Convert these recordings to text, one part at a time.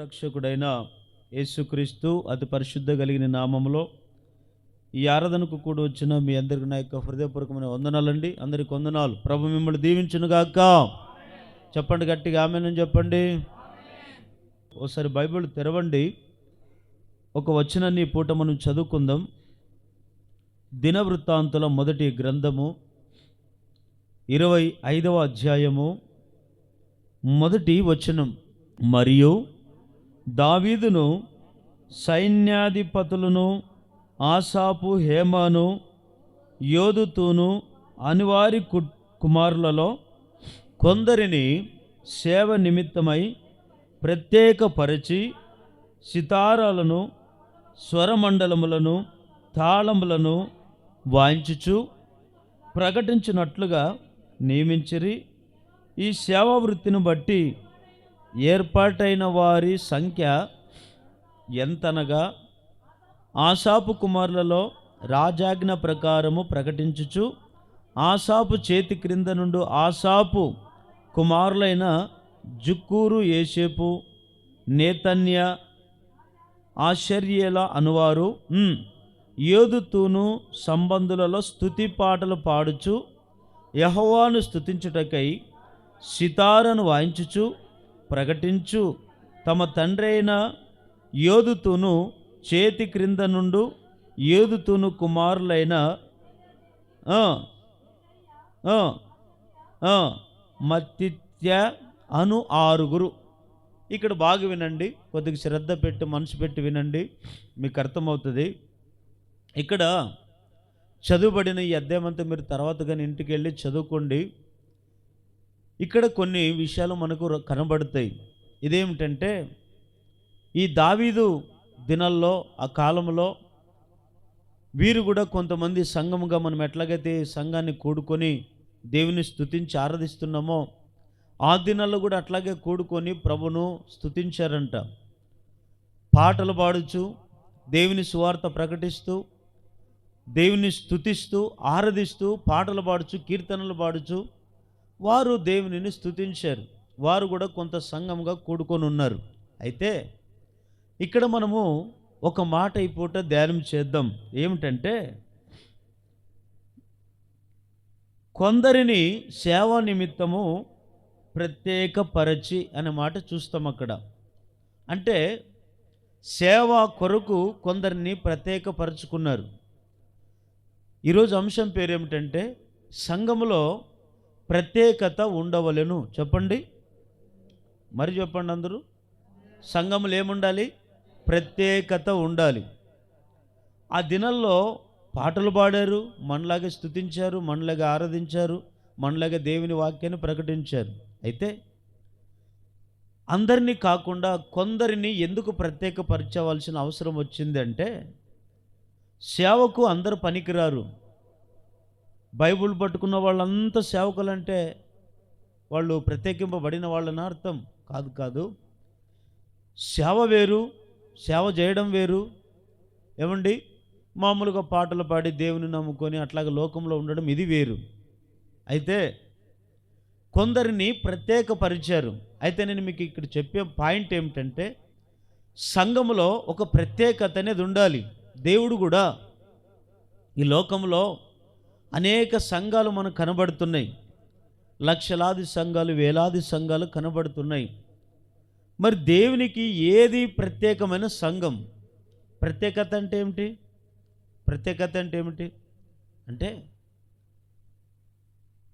రక్షకుడైన యేసుక్రీస్తు అతి పరిశుద్ధ కలిగిన నామములో ఈ ఆరాధనకు కూడా వచ్చిన మీ అందరికీ నా యొక్క హృదయపూర్వకమైన వందనాలండి. అందరికి వందనాలు. ప్రభు మిమ్మల్ని దీవించునుగాక. చెప్పండి గట్టిగా ఆమేన్ చెప్పండి. ఒకసారి బైబిల్ తెరవండి. ఒక వచనాన్ని ఈ పూట మనం చదువుకుందాం. దినవృత్తాంతుల మొదటి గ్రంథము 25వ అధ్యాయము మొదటి వచనం. మరియు దావీదును సైన్యాధిపతులను ఆసాపు, హేమాను, యోదుతూను అని వారి కుమారులలో కొందరిని సేవ నిమిత్తమై ప్రత్యేకపరిచి సితారాలను, స్వరమండలములను, తాళములను వాయించుచు ప్రకటించినట్లుగా నియమించిరి. ఈ సేవా వృత్తిని బట్టి ఏర్పాటైన వారి సంఖ్య ఎంతనగా, ఆసాపు కుమారులలో రాజాజ్ఞ ప్రకారము ప్రకటించుచు ఆసాపు చేతి క్రింద నుండి ఆసాపు కుమారులైన జుక్కూరు, ఏసేపు, నేతన్య, ఆశ్చర్యేల అనువారు యోదుతూను సంబంధులలో స్తుతి పాటలు పాడుచు యెహోవాను స్తుతించుటకై సితారను వాయించుచు ప్రకటించు తమ తండ్రి అయిన యోదుతూను చేతి క్రింద నుండి యోదుతూను కుమారులైన మత్తిత్య అను 6. ఇక్కడ బాగా వినండి, కొద్దిగా శ్రద్ధ పెట్టి మనసు పెట్టి వినండి, మీకు అర్థమవుతుంది. ఇక్కడ చదువుబడిన ఈ అధ్యాయం అంతా మీరు తర్వాత కానీ ఇంటికి వెళ్ళి చదువుకోండి. ఇక్కడ కొన్ని విషయాలు మనకు కనబడతాయి. ఇదేమిటంటే, ఈ దావీదు దినాల్లో, ఆ కాలంలో వీరు కూడా కొంతమంది సంఘముగా మనం ఎట్లాగైతే సంఘాన్ని కూడుకొని దేవుని స్తుతించి ఆరాధిస్తున్నామో, ఆ దినాల్లో కూడా అట్లాగే కూడుకొని ప్రభును స్తుతించారంట. పాటలు పాడుచు దేవుని సువార్త ప్రకటిస్తూ దేవుని స్తుతిస్తూ ఆరాధిస్తూ పాటలు పాడుచు కీర్తనలు పాడుచు వారు దేవునిని స్తుతించారు. వారు కూడా కొంత సంఘంగా కూడుకొని ఉన్నారు. అయితే ఇక్కడ మనము ఒక మాట ఈ పూట ధ్యానం చేద్దాం. ఏమిటంటే, కొందరిని సేవా నిమిత్తము ప్రత్యేకపరచి అనే మాట చూస్తాం అక్కడ. అంటే సేవ కొరకు కొందరిని ప్రత్యేకపరచుకున్నారు. ఈరోజు అంశం పేరు ఏమిటంటే, సంఘములో ప్రత్యేకత ఉండవలెను. చెప్పండి, మరి చెప్పండి అందరూ. సంఘములు ఏముండాలి? ప్రత్యేకత ఉండాలి. ఆ దినాల్లో పాటలు పాడారు, మనలాగే స్తుతించారు, మనలాగే ఆరాధించారు, మనలాగే దేవుని వాక్యాన్ని ప్రకటించారు. అయితే అందరినీ కాకుండా కొందరిని ఎందుకు ప్రత్యేకపరచవలసిన అవసరం వచ్చింది అంటే, సేవకు అందరూ పనికిరారు. బైబుల్ పట్టుకున్న వాళ్ళంతా సేవకులంటే వాళ్ళు ప్రత్యేకింపబడిన వాళ్ళని అర్థం కాదు. సేవ వేరు, సేవ చేయడం వేరు. ఏమండి, మామూలుగా పాటలు పాడి దేవుని నమ్ముకొని అట్లాగే లోకంలో ఉండడం ఇది వేరు. అయితే కొందరిని ప్రత్యేకపరిచారు. అయితే నేను మీకు ఇక్కడ చెప్పే పాయింట్ ఏమిటంటే, సంఘములో ఒక ప్రత్యేకత అనేది ఉండాలి. దేవుడు కూడా ఈ లోకంలో అనేక సంఘాలు మనకు కనబడుతున్నాయి. లక్షలాది సంఘాలు, వేలాది సంఘాలు కనబడుతున్నాయి. మరి దేవునికి ఏది ప్రత్యేకమైన సంఘం? ప్రత్యేకత అంటే ఏమిటి? ప్రత్యేకత అంటే ఏమిటి అంటే,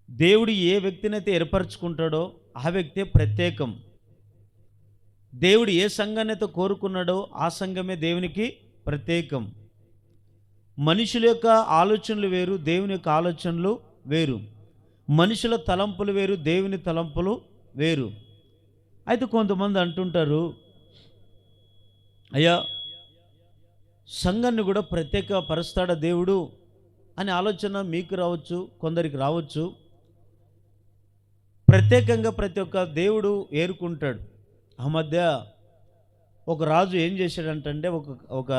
దేవుడు ఏ వ్యక్తినైతే ఏర్పరచుకుంటాడో ఆ వ్యక్తే ప్రత్యేకం. దేవుడు ఏ సంఘాన్ని అయితే కోరుకున్నాడో ఆ సంఘమే దేవునికి ప్రత్యేకం. మనుషుల యొక్క ఆలోచనలు వేరు, దేవుని యొక్క ఆలోచనలు వేరు. మనుషుల తలంపులు వేరు, దేవుని తలంపులు వేరు. అయితే కొంతమంది అంటుంటారు, అయ్యా సంఘాన్ని కూడా ప్రత్యేక పరుస్తాడా దేవుడు అనే ఆలోచన మీకు రావచ్చు, కొందరికి రావచ్చు. ప్రత్యేకంగా ప్రతి ఒక్క దేవుడు ఏరుకుంటాడు. ఆ మధ్య ఒక రాజు ఏం చేశాడంటే, ఒక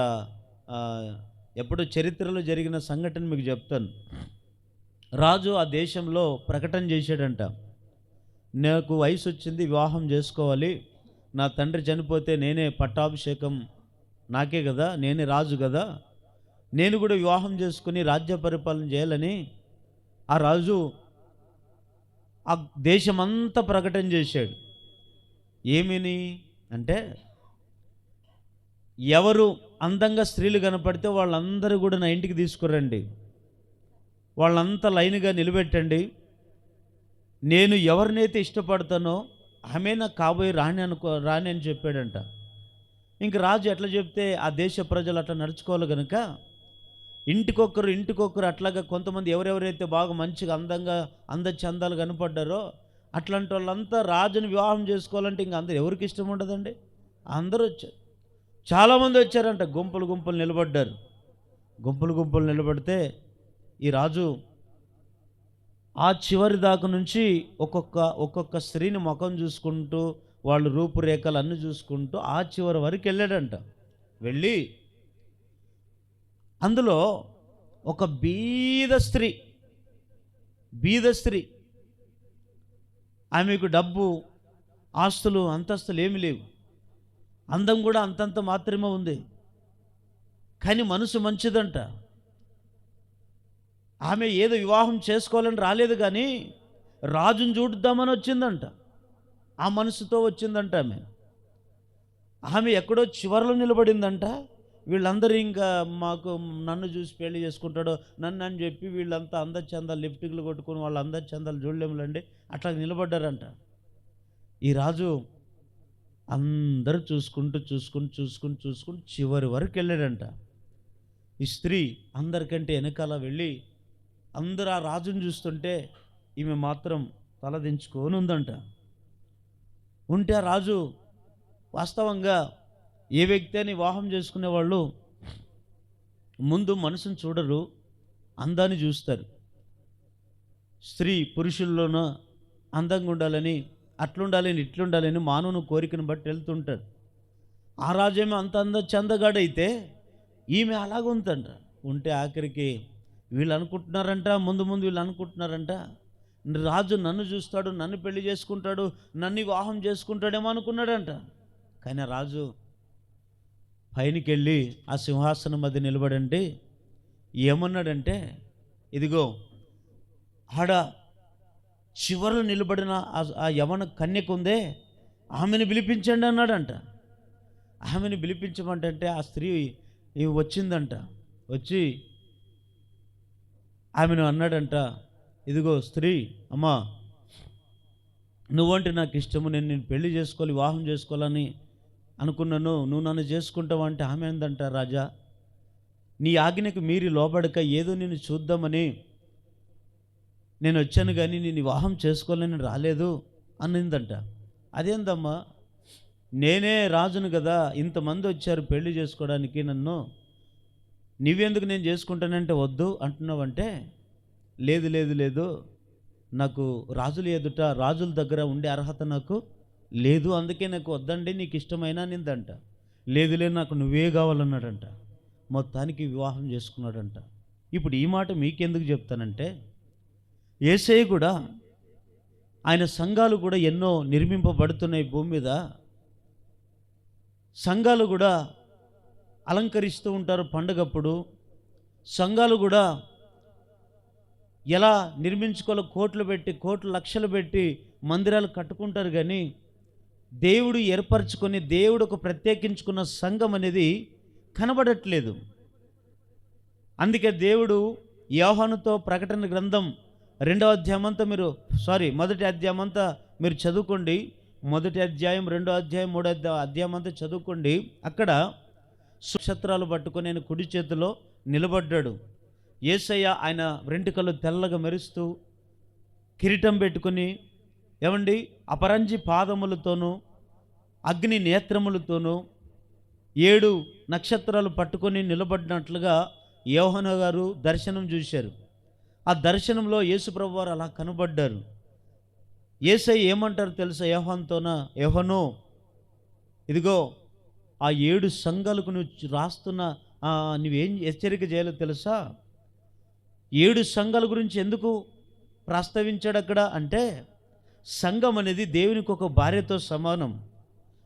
ఎప్పుడో చరిత్రలో జరిగిన సంఘటన మీకు చెప్తాను. రాజు ఆ దేశంలో ప్రకటన చేశాడంట, నాకు వయసు వచ్చింది, వివాహం చేసుకోవాలి, నా తండ్రి చనిపోతే నేనే పట్టాభిషేకం నాకే కదా, నేనే రాజు కదా, నేను కూడా వివాహం చేసుకుని రాజ్య పరిపాలన చేయాలని ఆ రాజు ఆ దేశమంతా ప్రకటన చేశాడు. ఏమిని అంటే, ఎవరు అందంగా స్త్రీలు కనపడితే వాళ్ళందరూ కూడా నా ఇంటికి తీసుకురండి, వాళ్ళంతా లైన్గా నిలబెట్టండి, నేను ఎవరినైతే ఇష్టపడతానో ఆమె నాకు కాబోయే రాణి అని చెప్పాడంట. ఇంక రాజు ఎట్లా చెప్తే ఆ దేశ ప్రజలు అట్లా నడుచుకోవాలి కనుక ఇంటికొకరు అట్లాగా కొంతమంది ఎవరెవరైతే బాగా మంచిగా అందంగా అందచందాలు కనపడ్డారో అట్లాంటి వాళ్ళంతా రాజుని వివాహం చేసుకోవాలంటే ఇంక అందరు ఎవరికి ఇష్టం ఉండదండి. అందరూ వచ్చారు, చాలామంది వచ్చారంట, గుంపులు నిలబడ్డారు. గుంపులు నిలబడితే ఈ రాజు ఆ చివరి దాకా నుంచి ఒక్కొక్క స్త్రీని ముఖం చూసుకుంటూ వాళ్ళు రూపురేఖలు అన్నీ చూసుకుంటూ ఆ చివరి వరకు వెళ్ళాడంట. వెళ్ళి అందులో ఒక బీద స్త్రీ, ఆమెకు డబ్బు ఆస్తులు అంతస్తులు ఏమి లేవు, అందం కూడా అంతంత మాత్రమే ఉంది, కానీ మనసు మంచిదంట. ఆమె ఏదో వివాహం చేసుకోవాలని రాలేదు, కానీ రాజుని చూద్దామని వచ్చిందంట. ఆ మనసుతో వచ్చిందంట. ఆమె ఎక్కడో చివరిలో నిలబడిందంట. వీళ్ళందరూ ఇంకా నన్ను చూసి పెళ్లి చేసుకుంటాడో నన్ను అని చెప్పి వీళ్ళంతా అందచందాలు లిఫ్టిక్లు కొట్టుకుని వాళ్ళు అందచందాలు చూడలేములండి అట్లా నిలబడ్డారంట. ఈ రాజు అందరూ చూసుకుంటూ చివరి వరకు వెళ్ళాడంట. ఈ స్త్రీ అందరికంటే వెనకాల వెళ్ళి అందరూ ఆ రాజుని చూస్తుంటే ఈమె మాత్రం తలదించుకొని ఉందంట. ఉంటే ఆ రాజు వాస్తవంగా ఏ వ్యక్తి అని వివాహం చేసుకునే వాళ్ళు ముందు మనసును చూడరు, అందాన్ని చూస్తారు. స్త్రీ పురుషుల్లోనూ అందంగా ఉండాలని, అట్లుండాలని ఇట్లుండాలని మానవుని కోరికను బట్టి వెళ్తుంటారు. ఆ రాజేమో అంత చందగాడైతే ఈమె అలాగుందంట. ఉంటే ఆఖరికి వీళ్ళు అనుకుంటున్నారంట, ముందు వీళ్ళు అనుకుంటున్నారంట, రాజు నన్ను చూస్తాడు, నన్ను పెళ్లి చేసుకుంటాడు, నన్ను వివాహం చేసుకుంటాడేమో అనుకున్నాడంట. కానీ రాజు పైనకి వెళ్ళి ఆ సింహాసనం మధ్య నిలబడండి ఏమన్నాడంటే, ఇదిగో ఆడ చివరలో నిలబడిన ఆ యవన కన్యక ఉందే ఆమెను పిలిపించండి అన్నాడంట. ఆమెను పిలిపించమంటే ఆ స్త్రీ వచ్చిందంట. వచ్చి ఆమెను అన్నాడంట, ఇదిగో స్త్రీ, అమ్మా నువ్వంటే నాకు ఇష్టము, నేను పెళ్లి చేసుకోవాలి, వివాహం చేసుకోవాలని అనుకున్నాను, నువ్వు నన్ను చేసుకుంటావు అంటే ఆమె ఏందంట, రాజా నీ ఆజ్ఞకు మీరి లోబడక ఏదో నేను చూద్దామని నేను వచ్చాను, కానీ నేను వివాహం చేసుకోవాలని రాలేదు అనిందంట. అదేందమ్మా, నేనే రాజును కదా, ఇంతమంది వచ్చారు పెళ్లి చేసుకోవడానికి, నన్ను నువ్వెందుకు నేను చేసుకుంటానంటే వద్దు అంటున్నావంటే, లేదు నాకు రాజుల ఎదుట రాజుల దగ్గర ఉండే అర్హత నాకు లేదు, అందుకే నాకు వద్దండి, నీకు ఇష్టమైనా నిందంట. లేదు నాకు నువ్వే కావాలన్నాడంట. మొత్తానికి వివాహం చేసుకున్నాడంట. ఇప్పుడు ఈ మాట మీకెందుకు చెప్తానంటే, యేసయ్య కూడా ఆయన సంఘాలు కూడా ఎన్నో నిర్మింపబడుతున్నాయి భూమి మీద. సంఘాలు కూడా అలంకరిస్తూ ఉంటారు పండగప్పుడు. సంఘాలు కూడా ఎలా నిర్మించుకోవాలో కోట్లు లక్షలు పెట్టి మందిరాలు కట్టుకుంటారు, కానీ దేవుడు ఏర్పరచుకొని దేవుడు ఒక ప్రత్యేకించుకున్న సంఘం అనేది కనబడట్లేదు. అందుకే దేవుడు యోహానుతో ప్రకటన గ్రంథం 2వ అధ్యాయమంతా మొదటి అధ్యాయమంతా మీరు చదువుకోండి. మొదటి అధ్యాయం, 2వ అధ్యాయం, 3వ అధ్యాయం అంతా చదువుకోండి. అక్కడ నక్షత్రాలు పట్టుకొని ఆయన కుడి చేతిలో నిలబడ్డాడు. యేసయ్య ఆయన వెంట్రుకలు తెల్లగా మెరుస్తూ కిరీటం పెట్టుకొని, ఏమండి అపరంజి పాదములతోనూ అగ్ని నేత్రములతోనూ 7 నక్షత్రాలు పట్టుకొని నిలబడినట్లుగా యోహాను గారు దర్శనం చూశారు. ఆ దర్శనంలో యేసుప్రభు వారు అలా కనబడ్డారు. యేసయ్య ఏమంటారు తెలుసా యోహానుతోనా, యోహాను ఇదిగో ఆ 7 సంఘాలకు నువ్వు రాస్తున్న నువ్వేం హెచ్చరిక చేయాలో తెలుసా? 7 సంఘాల గురించి ఎందుకు ప్రస్తావించాడు అక్కడ అంటే, సంఘం అనేది దేవునికి ఒక భార్యతో సమానం.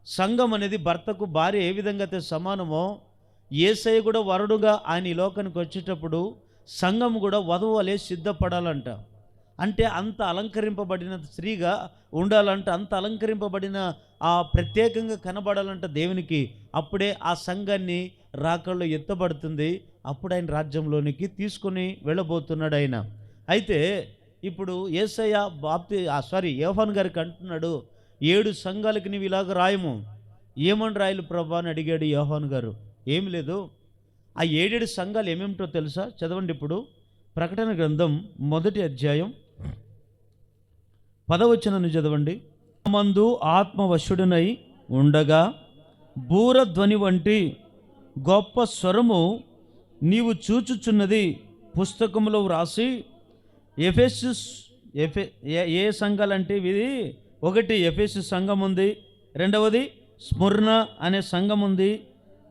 సంఘం అనేది భర్తకు భార్య ఏ విధంగా అయితే సమానమో, యేసయ్య కూడా వరుడుగా ఆయన ఈ లోకానికి వచ్చేటప్పుడు సంఘం కూడా వధువు వలె సిద్ధపడాలంట. అంటే అంత అలంకరింపబడిన స్త్రీగా ఉండాలంట, అంత అలంకరింపబడిన ప్రత్యేకంగా కనబడాలంట దేవునికి. అప్పుడే ఆ సంఘాన్ని రాకల్లో ఎత్తబడుతుంది. అప్పుడు ఆయన రాజ్యంలోనికి తీసుకొని వెళ్ళబోతున్నాడు ఆయన. అయితే ఇప్పుడు యేసయ్య యోహాను గారికి అంటున్నాడు, 7 సంఘాలకి నీవు ఇలాగ రాయము. ఏమని రాయలు ప్రభా అని అడిగాడు యోహాను గారు. ఏమి లేదు, ఆ 7 సంఘాలు ఏమేమిటో తెలుసా? చదవండి. ఇప్పుడు ప్రకటన గ్రంథం 1వ అధ్యాయం 10వ వచనాన్ని చదవండి. మందు ఆత్మవశుడనై ఉండగా బూరధ్వని వంటి గొప్ప స్వరము నీవు చూచుచున్నది పుస్తకంలో వ్రాసి ఏ సంఘాలంటే ఇది? ఒకటి ఎఫెసు సంఘం ఉంది, రెండవది స్ముర్న అనే సంఘం ఉంది,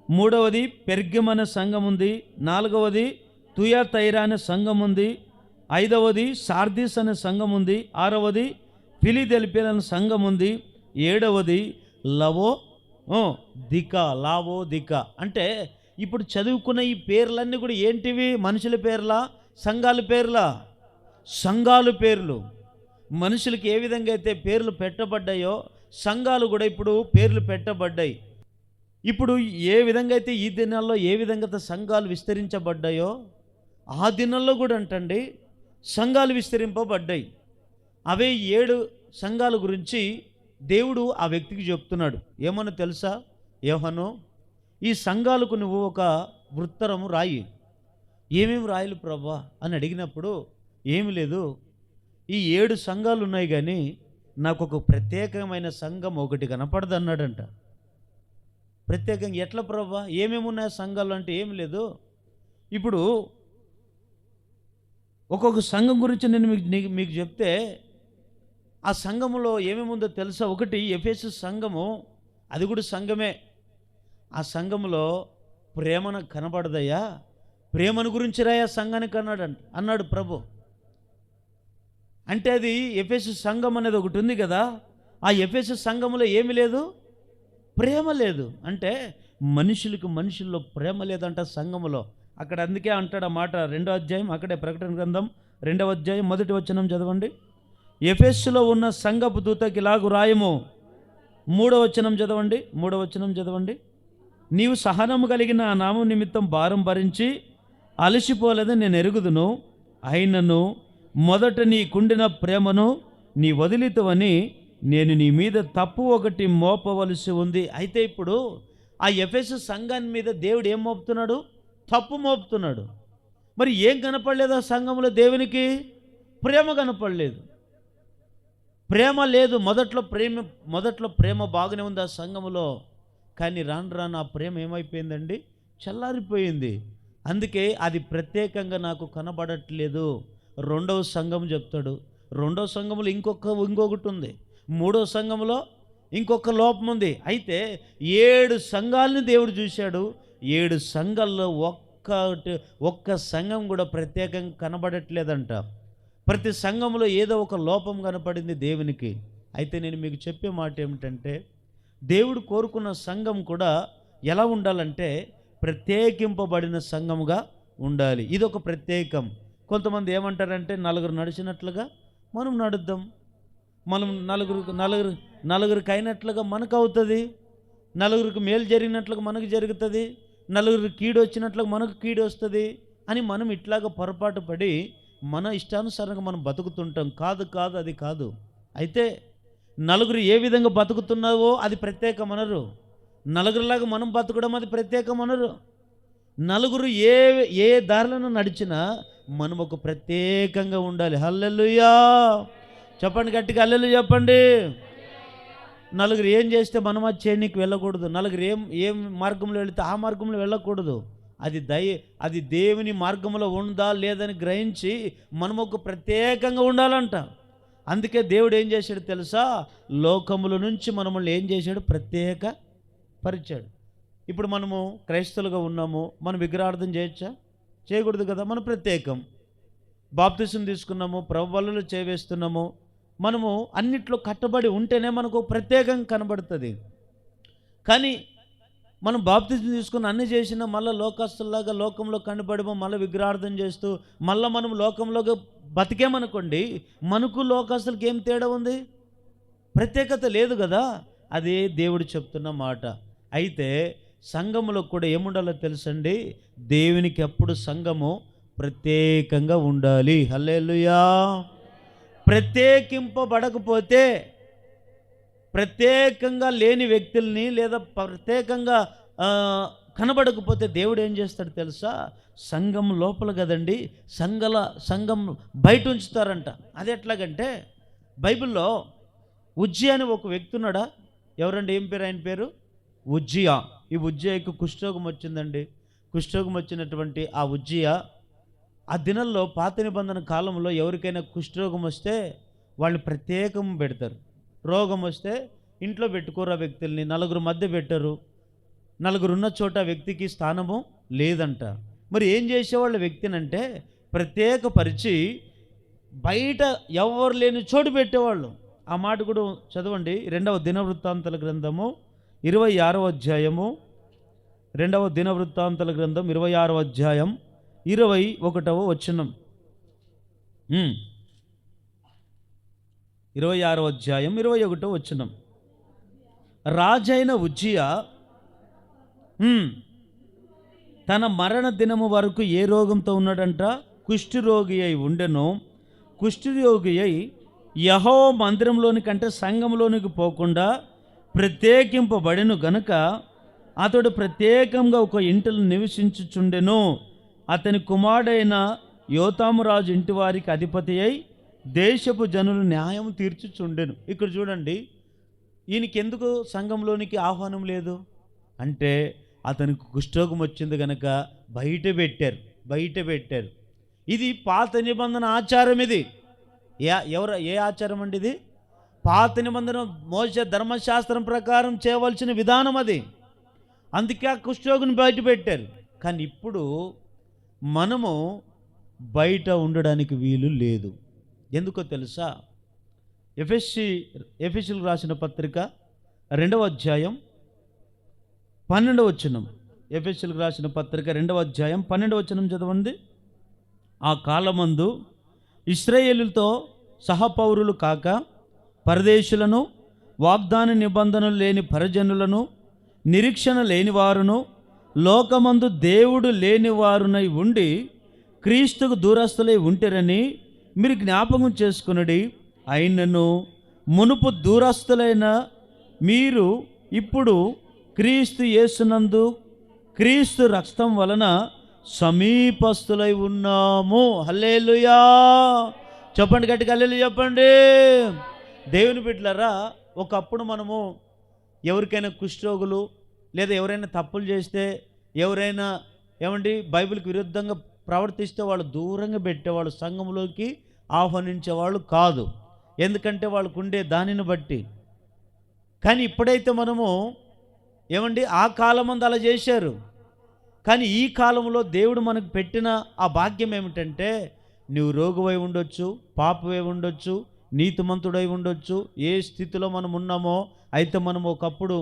మూడవది పెర్గం అనే సంఘం ఉంది, నాలుగవది తుయతైరా అనే సంఘం ఉంది, ఐదవది సార్దీస్ అనే సంఘం ఉంది, ఆరవది ఫిలిదెల్ఫియా అనే సంఘం ఉంది, ఏడవది లావో దికా. అంటే ఇప్పుడు చదువుకున్న ఈ పేర్లన్నీ కూడా ఏంటివి? మనుషుల పేర్లా, సంఘాల పేర్లా? సంఘాలు పేర్లు. మనుషులకి ఏ విధంగా అయితే పేర్లు పెట్టబడ్డాయో సంఘాలు కూడా ఇప్పుడు పేర్లు పెట్టబడ్డాయి. ఇప్పుడు ఏ విధంగా అయితే ఈ దినాల్లో ఏ విధంగా అయితే సంఘాలు విస్తరించబడ్డాయో ఆ దినాల్లో కూడా అంటండి సంఘాలు విస్తరింపబడ్డాయి. అవే 7 సంఘాల గురించి దేవుడు ఆ వ్యక్తికి చెప్తున్నాడు. ఏమన్నా తెలుసా? యోహాను, ఈ సంఘాలకు నువ్వు ఒక వృత్తరము రాయి. ఏమేమి రాయలు ప్రభా అని అడిగినప్పుడు, ఏమి లేదు, ఈ 7 సంఘాలు ఉన్నాయి కానీ నాకు ఒక ప్రత్యేకమైన సంఘం ఒకటి కనపడదు అన్నాడంట. ప్రత్యేకంగా ఎట్లా ప్రభా? ఏమేమి ఉన్నాయి సంఘాలు అంటే ఏమి లేదు. ఇప్పుడు ఒక్కొక్క సంఘం గురించి నేను మీకు చెప్తే ఆ సంఘములో ఏమేమి ఉందో తెలుసా? ఒకటి ఎఫెసు సంఘము, అది కూడా సంఘమే. ఆ సంఘములో ప్రేమను కనబడదయ్యా, ప్రేమను గురించి రాయా సంఘానికి అన్నాడు ప్రభు. అంటే అది ఎఫెసు సంఘం అనేది ఒకటి ఉంది కదా, ఆ ఎఫెసు సంఘములో ఏమి లేదు? ప్రేమ లేదు. అంటే మనుషుల్లో ప్రేమ లేదంట సంఘములో. అక్కడ అందుకే అంటాడు ఆ మాట 2వ అధ్యాయం, అక్కడే ప్రకటన గ్రంథం 2వ అధ్యాయం 1వ వచనం చదవండి. ఎఫెసులో ఉన్న సంఘపు దూతకి ఇలాగు రాయము. 3వ వచనం చదవండి. నీవు సహనము కలిగిన ఆ నామం నిమిత్తం భారం భరించి అలసిపోలేదని నేను ఎరుగుదును, అయినను మొదట నీ కుండిన ప్రేమను నీ వదిలితవని నేను నీ మీద తప్పు ఒకటి మోపవలసి ఉంది. అయితే ఇప్పుడు ఆ ఎఫెసు సంఘాన్ని మీద దేవుడు ఏం మోపుతున్నాడు? తప్పు మోపుతున్నాడు. మరి ఏం కనపడలేదు ఆ సంఘంలో? దేవునికి ప్రేమ కనపడలేదు, ప్రేమ లేదు. మొదట్లో ప్రేమ బాగానే ఉంది ఆ సంఘములో, కానీ రాను ఆ ప్రేమ ఏమైపోయిందండి? చల్లారిపోయింది. అందుకే అది ప్రత్యేకంగా నాకు కనబడట్లేదు. 2వ సంఘం చెప్తాడు, 2వ సంఘంలో ఇంకొకటి ఉంది, 3వ సంఘంలో ఇంకొక లోపం ఉంది. అయితే 7 సంఘాలని దేవుడు చూశాడు. 7 సంఘాల్లో ఒక్క సంఘం కూడా ప్రత్యేకంగా కనబడట్లేదంట. ప్రతి సంఘంలో ఏదో ఒక లోపం కనపడింది దేవునికి. అయితే నేను మీకు చెప్పే మాట ఏమిటంటే, దేవుడు కోరుకున్న సంఘం కూడా ఎలా ఉండాలంటే ప్రత్యేకింపబడిన సంఘముగా ఉండాలి. ఇది ఒక ప్రత్యేకం. కొంతమంది ఏమంటారంటే, నలుగురు నడిచినట్లుగా మనం నడుద్దాం, మనం నలుగురికి అయినట్లుగా మనకు అవుతుంది, నలుగురికి మేలు జరిగినట్లుగా మనకు జరుగుతుంది, నలుగురికి కీడు వచ్చినట్లుగా మనకు కీడు వస్తుంది అని మనం ఇట్లాగా పొరపాటు పడి మన ఇష్టానుసారంగా మనం బతుకుతుంటాం. కాదు, అది కాదు. అయితే నలుగురు ఏ విధంగా బతుకుతున్నావో అది ప్రత్యేకమనరు, నలుగురిలాగా మనం బతకడం అది ప్రత్యేకమనరు. నలుగురు ఏ దారిలను నడిచినా మనం ఒక ప్రత్యేకంగా ఉండాలి. హల్లెలూయా చెప్పండి, గట్టిగా హల్లెలూయా చెప్పండి. నలుగురు ఏం చేస్తే మనం అది చేయనీకి వెళ్ళకూడదు, నలుగురు ఏం మార్గంలో వెళితే ఆ మార్గంలో వెళ్ళకూడదు. అది దేవుని మార్గంలో ఉందా లేదని గ్రహించి మనం ఒక ప్రత్యేకంగా ఉండాలంట. అందుకే దేవుడు ఏం చేశాడు తెలుసా? లోకముల నుంచి మనల్ని ఏం చేశాడు? ప్రత్యేక పరిచాడు. ఇప్పుడు మనము క్రైస్తవులుగా ఉన్నాము, మనం విగ్రహార్థం చేయొచ్చా? చేయకూడదు కదా. మనం ప్రత్యేకం. బాప్తిసం తీసుకున్నాము, ప్రభు వలలో చేవేస్తున్నాము, మనము అన్నిట్లో కట్టబడి ఉంటేనే మనకు ప్రత్యేకంగా కనబడుతుంది. కానీ మనం బాప్తిజం తీసుకుని అన్ని చేసినా మళ్ళీ లోకస్తుల్లాగా లోకంలో కనబడమో మళ్ళీ విగ్రహార్థం చేస్తూ మళ్ళీ మనం లోకంలోకి బతికేమనుకోండి, మనకు లోకస్తులకి ఏం తేడా ఉంది? ప్రత్యేకత లేదు కదా. అదే దేవుడు చెప్తున్న మాట. అయితే సంఘములో కూడా ఏముండాలో తెలుసండి, దేవునికి ఎప్పుడు సంఘము ప్రత్యేకంగా ఉండాలి. హల్లెలూయా. ప్రత్యేకింపబడకపోతే, ప్రత్యేకంగా లేని వ్యక్తుల్ని లేదా ప్రత్యేకంగా కనబడకపోతే దేవుడు ఏం చేస్తాడు తెలుసా? సంఘం లోపల కదండి, సంఘం బయట ఉంచుతారంట. అది ఎట్లాగంటే బైబిల్లో ఉజ్జియా అని ఒక వ్యక్తి ఉన్నాడా? ఎవరండి? ఏం పేరు ఆయన పేరు? ఉజ్జియా. ఈ ఉజ్జియాకు కుష్ఠరోగం వచ్చిందండి. కుష్ఠరోగం వచ్చినటువంటి ఆ ఉజ్జియా ఆ దినంలో పాత నిబంధన కాలంలో ఎవరికైనా కుష్ఠరోగం వస్తే వాళ్ళని ప్రత్యేకం పెడతారు. రోగం వస్తే ఇంట్లో పెట్టుకోరు ఆ వ్యక్తుల్ని, నలుగురు మధ్య పెట్టరు. నలుగురున్న చోట వ్యక్తికి స్థానము లేదంట. మరి ఏం చేసేవాళ్ళ వ్యక్తినంటే ప్రత్యేకపరిచి బయట ఎవరు లేని చోటు పెట్టేవాళ్ళు. ఆ మాట కూడా చదవండి. 2వ దినవృత్తాంతాల గ్రంథము 26వ అధ్యాయము, 2వ దినవృత్తాంతాల గ్రంథం 26వ అధ్యాయం 21వ వచనం. 26వ అధ్యాయం 21వ వచనం. రాజైన ఉజ్జియా తన మరణ దినము వరకు ఏ రోగంతో ఉన్నాడంట? కుష్ఠరోగి అయి ఉండెను. కుష్ఠరోగి అయి యెహోవా మందిరంలోని కంటే సంఘంలోనికి పోకుండా ప్రత్యేకింపబడెను గనుక అతడు ప్రత్యేకంగా ఒక ఇంటిలో నివసించుచుండెను. అతని కుమారుడైన యోతాము రాజు ఇంటి వారికి అధిపతి అయి దేశపు జనులు న్యాయం తీర్చుచుండెను. ఇక్కడ చూడండి, ఈయనకి ఎందుకు సంఘంలోనికి ఆహ్వానం లేదు అంటే అతనికి కుష్ఠరోగం వచ్చింది కనుక బయట పెట్టారు. ఇది పాత నిబంధన ఆచారం. ఇది ఏ ఆచారం అండి? ఇది పాత నిబంధన మోషే ధర్మశాస్త్రం ప్రకారం చేయవలసిన విధానం అది. అందుకే ఆ కుష్ఠరోగిని బయట పెట్టారు. కానీ ఇప్పుడు మనము బయట ఉండడానికి వీలు లేదు. ఎందుకో తెలుసా? ఎఫెసీయులకు రాసిన పత్రిక 2వ అధ్యాయం 12వ వచనం. ఎఫెసీయులకు రాసిన పత్రిక 2వ అధ్యాయం 12వ వచనం చదవండి. ఆ కాలమందు ఇశ్రాయేలుతో సహపౌరులు కాక పరదేశులను, వాగ్దాన నిబంధనలు లేని పరజనులను, నిరీక్షణ లేనివారును, లోకమందు దేవుడు లేనివారునై ఉండి క్రీస్తుకు దూరస్తులై ఉంటరని మీరు జ్ఞాపకం చేసుకునడి. అయినను మునుపు దూరస్తులైన మీరు ఇప్పుడు క్రీస్తు యేసునందు క్రీస్తు రక్తం వలన సమీపస్తులై ఉన్నాము. హల్లెలూయా. చెప్పండి గట్టిగా హల్లెలూయా చెప్పండి. దేవుని బిడ్డలారా, ఒకప్పుడు మనము ఎవరికైనా కుష్ఠరోగులు లేదా ఎవరైనా తప్పులు చేస్తే, ఎవరైనా బైబిల్కి విరుద్ధంగా ప్రవర్తిస్తే వాళ్ళు దూరంగా పెట్టేవాళ్ళు, సంఘంలోకి ఆహ్వానించేవాళ్ళు కాదు. ఎందుకంటే వాళ్ళకు ఉండే దానిని బట్టి. కానీ ఇప్పుడైతే మనము ఆ కాలమందు అలా చేశారు. కానీ ఈ కాలంలో దేవుడు మనకు పెట్టిన ఆ భాగ్యం ఏమిటంటే, నువ్వు రోగువై ఉండొచ్చు, పాపవై ఉండొచ్చు, నీతిమంతుడై ఉండొచ్చు. ఏ స్థితిలో మనం ఉన్నామో, అయితే మనం ఒకప్పుడు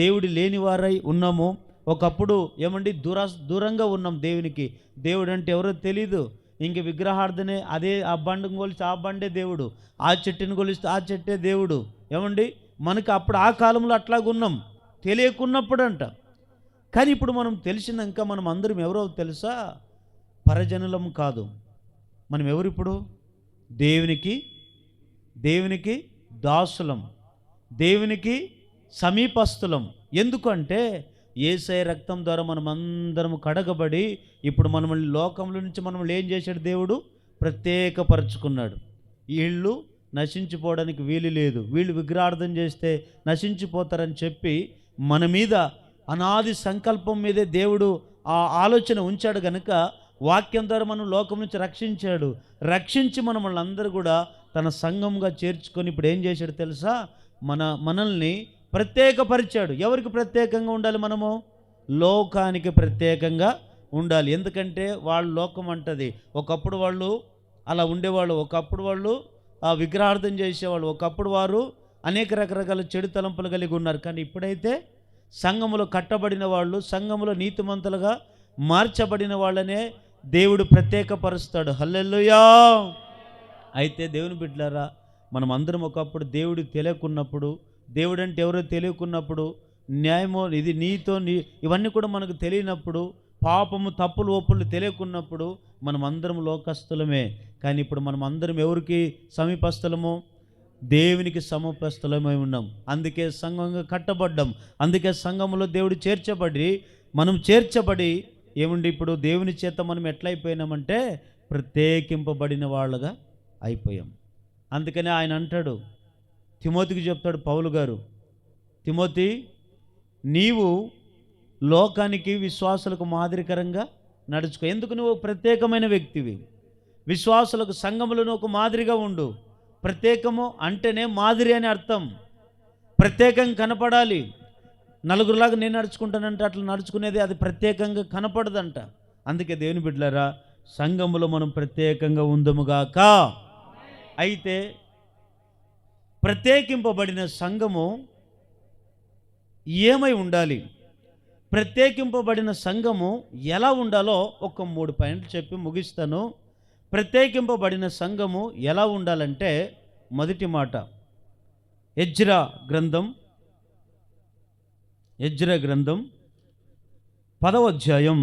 దేవుడి లేనివారై ఉన్నాము. ఒకప్పుడు దూరంగా ఉన్నాం దేవునికి. దేవుడు అంటే ఎవరో తెలీదు. ఇంక విగ్రహార్థనే, అదే ఆ బండిని కొలిస్తే ఆ బండే దేవుడు, ఆ చెట్టుని కొలిస్తే ఆ చెట్టే దేవుడు. మనకి అప్పుడు ఆ కాలంలో అట్లాగున్నాం, తెలియకున్నప్పుడు అంట. కానీ ఇప్పుడు మనం తెలిసినాక మనం అందరం ఎవరో తెలుసా? పరజనులం కాదు. మనం ఎవరిప్పుడు? దేవునికి దాసులం, దేవునికి సమీపస్తులం. ఎందుకంటే యేసయ్య రక్తం ద్వారా మనం అందరం కడగబడి ఇప్పుడు మనల్ని లోకంలో నుంచి మనల్ని ఏం చేశాడు? దేవుడు ప్రత్యేకపరుచుకున్నాడు. వీళ్ళు నశించిపోవడానికి వీలు లేదు, వీళ్ళు విగ్రహార్థం చేస్తే నశించిపోతారని చెప్పి మన మీద అనాది సంకల్పం మీదే దేవుడు ఆ ఆలోచన ఉంచాడు కనుక వాక్యం ద్వారా మనం లోకం నుంచి రక్షించి మనల్ని అందరూ కూడా తన సంఘంగా చేర్చుకొని ఇప్పుడు ఏం చేశాడు తెలుసా? మనల్ని ప్రత్యేకపరిచాడు. ఎవరికి ప్రత్యేకంగా ఉండాలి? మనము లోకానికి ప్రత్యేకంగా ఉండాలి. ఎందుకంటే వాళ్ళు లోకం అంటది. ఒకప్పుడు వాళ్ళు అలా ఉండేవాళ్ళు, ఒకప్పుడు వాళ్ళు విగ్రహార్థం చేసేవాళ్ళు, ఒకప్పుడు వారు అనేక రకరకాల చెడు తలంపులు కలిగి ఉన్నారు. కానీ ఇప్పుడైతే సంఘములో కట్టబడిన వాళ్ళు, సంఘములో నీతిమంతులుగా మార్చబడిన వాళ్ళనే దేవుడు ప్రత్యేకపరుస్తాడు. హల్లెలూయా. అయితే దేవుని బిడ్డలారా, మనం అందరం ఒకప్పుడు దేవుడు తెలియకున్నప్పుడు, దేవుడు అంటే ఎవరో తెలియకున్నప్పుడు, న్యాయమో ఇది నీతో ఇవన్నీ కూడా మనకు తెలియనప్పుడు, పాపము తప్పులు ఒప్పులు తెలియకున్నప్పుడు మనం అందరం లోకస్తులమే. కానీ ఇప్పుడు మనం అందరం ఎవరికి సమీపస్తులము? దేవునికి సమీపస్తులమై ఉన్నాం. అందుకే సంఘంగా కట్టబడ్డాం. అందుకే సంఘంలో దేవుడు మనం చేర్చబడి ఏముండి ఇప్పుడు దేవుని చేత మనం ఎట్లయిపోయినామంటే ప్రత్యేకింపబడిన వాళ్ళగా అయిపోయాం. అందుకనే ఆయన అంటాడు, తిమోతికి చెప్తాడు పౌలు గారు, తిమోతి, నీవు లోకానికి విశ్వాసులకు మాదిరికరంగా నడుచుకో. ఎందుకు? నువ్వు ప్రత్యేకమైన వ్యక్తివి. విశ్వాసులకు సంఘములను ఒక మాదిరిగా ఉండు. ప్రత్యేకము అంటేనే మాదిరి అని అర్థం. ప్రత్యేకంగా కనపడాలి. నలుగురులాగా నేను నడుచుకుంటానంటే అట్లా నడుచుకునేది అది ప్రత్యేకంగా కనపడదంట. అందుకే దేవుని బిడ్డలారా, సంఘములో మనం ప్రత్యేకంగా ఉందముగాక. అయితే ప్రత్యేకింపబడిన సంఘము ఏమై ఉండాలి? ప్రత్యేకింపబడిన సంఘము ఎలా ఉండాలో ఒక 3 పాయింట్లు చెప్పి ముగిస్తాను. ప్రత్యేకింపబడిన సంఘము ఎలా ఉండాలంటే, మొదటి మాట, ఎజ్రా గ్రంథం 10వ అధ్యాయం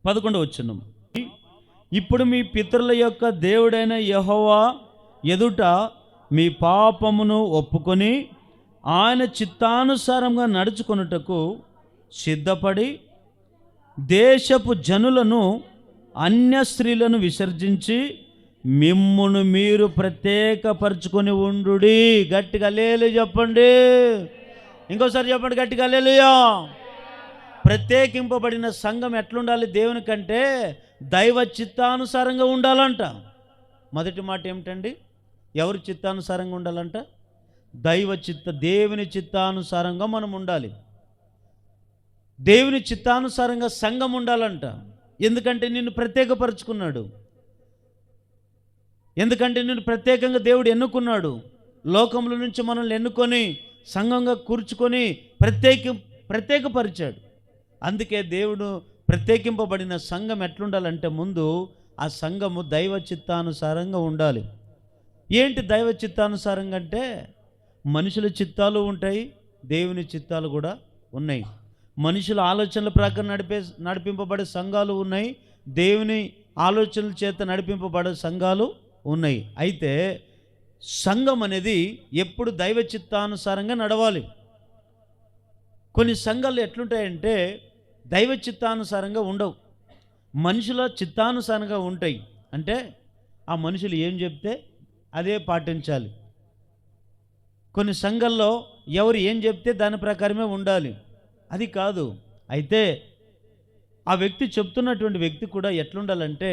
11వ వచనం. ఇప్పుడు మీ పితరుల యొక్క దేవుడైన యెహోవా ఎదుట మీ పాపమును ఒప్పుకొని ఆయన చిత్తానుసారంగా నడుచుకొనుటకు సిద్ధపడి దేశపు జనులను, అన్య స్త్రీలను విసర్జించి మిమ్మును మీరు ప్రత్యేకపరచుకొని ఉండుడి. గట్టిగా హల్లెలూయా చెప్పండి. ఇంకోసారి చెప్పండి గట్టిగా హల్లెలూయా. ప్రత్యేకింపబడిన సంఘం ఎట్లుండాలి దేవుని కంటే? దైవ చిత్తానుసారంగా ఉండాలంట. మొదటి మాట ఏమిటండి? ఎవరి చిత్తానుసారంగా ఉండాలంట? దేవుని చిత్తానుసారంగా మనం ఉండాలి. దేవుని చిత్తానుసారంగా సంఘం ఉండాలంట. ఎందుకంటే నిన్ను ప్రత్యేకపరుచుకున్నాడు. ఎందుకంటే నిన్ను ప్రత్యేకంగా దేవుడు ఎన్నుకున్నాడు. లోకంలో నుంచి మనల్ని ఎన్నుకొని సంఘంగా కూర్చుకొని ప్రత్యేకపరిచాడు. అందుకే దేవుడు ప్రత్యేకింపబడిన సంఘం ఎట్లుండాలంటే, ముందు ఆ సంఘము దైవ చిత్తానుసారంగా ఉండాలి. ఏంటి దైవ చిత్తానుసారంగా అంటే? మనుషుల చిత్తాలు ఉంటాయి, దేవుని చిత్తాలు కూడా ఉన్నాయి. మనుషుల ఆలోచనల ప్రకారం నడిపింపబడే సంఘాలు ఉన్నాయి, దేవుని ఆలోచనల చేత నడిపింపబడే సంఘాలు ఉన్నాయి. అయితే సంఘం అనేది ఎప్పుడు దైవ చిత్తానుసారంగా నడవాలి. కొన్ని సంఘాలు ఎట్లుంటాయంటే దైవ చిత్తానుసారంగా ఉండవు, మనుషుల చిత్తానుసారంగా ఉంటాయి. అంటే ఆ మనుషులు ఏం చెప్తే అదే పాటించాలి. కొన్ని సంఘాల్లో ఎవరు ఏం చెప్తే దాని ప్రకారమే ఉండాలి, అది కాదు. అయితే ఆ వ్యక్తి చెప్తున్నటువంటి వ్యక్తి కూడా ఎట్లుండాలంటే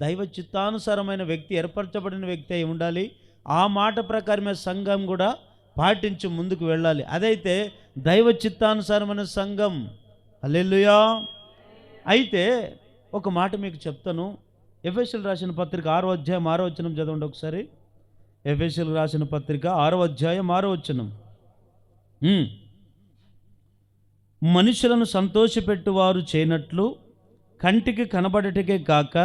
దైవ చిత్తానుసారమైన వ్యక్తి, ఏర్పరచబడిన వ్యక్తి అయి ఉండాలి. ఆ మాట ప్రకారమే సంఘం కూడా పాటించి ముందుకు వెళ్ళాలి. అదైతే దైవ చిత్తానుసారమైన సంఘం. హల్లెలూయా. అయితే ఒక మాట మీకు చెప్తాను. ఎఫెసీయులకు రాసిన పత్రిక 6వ అధ్యాయం 6వ వచనం చదవండి ఒకసారి. ఎఫెసీయులకు రాసిన పత్రిక 6వ అధ్యాయం 6వ వచనం. మనుషులను సంతోషపెట్టువారు చేయనట్లు కంటికి కనబడటకే కాక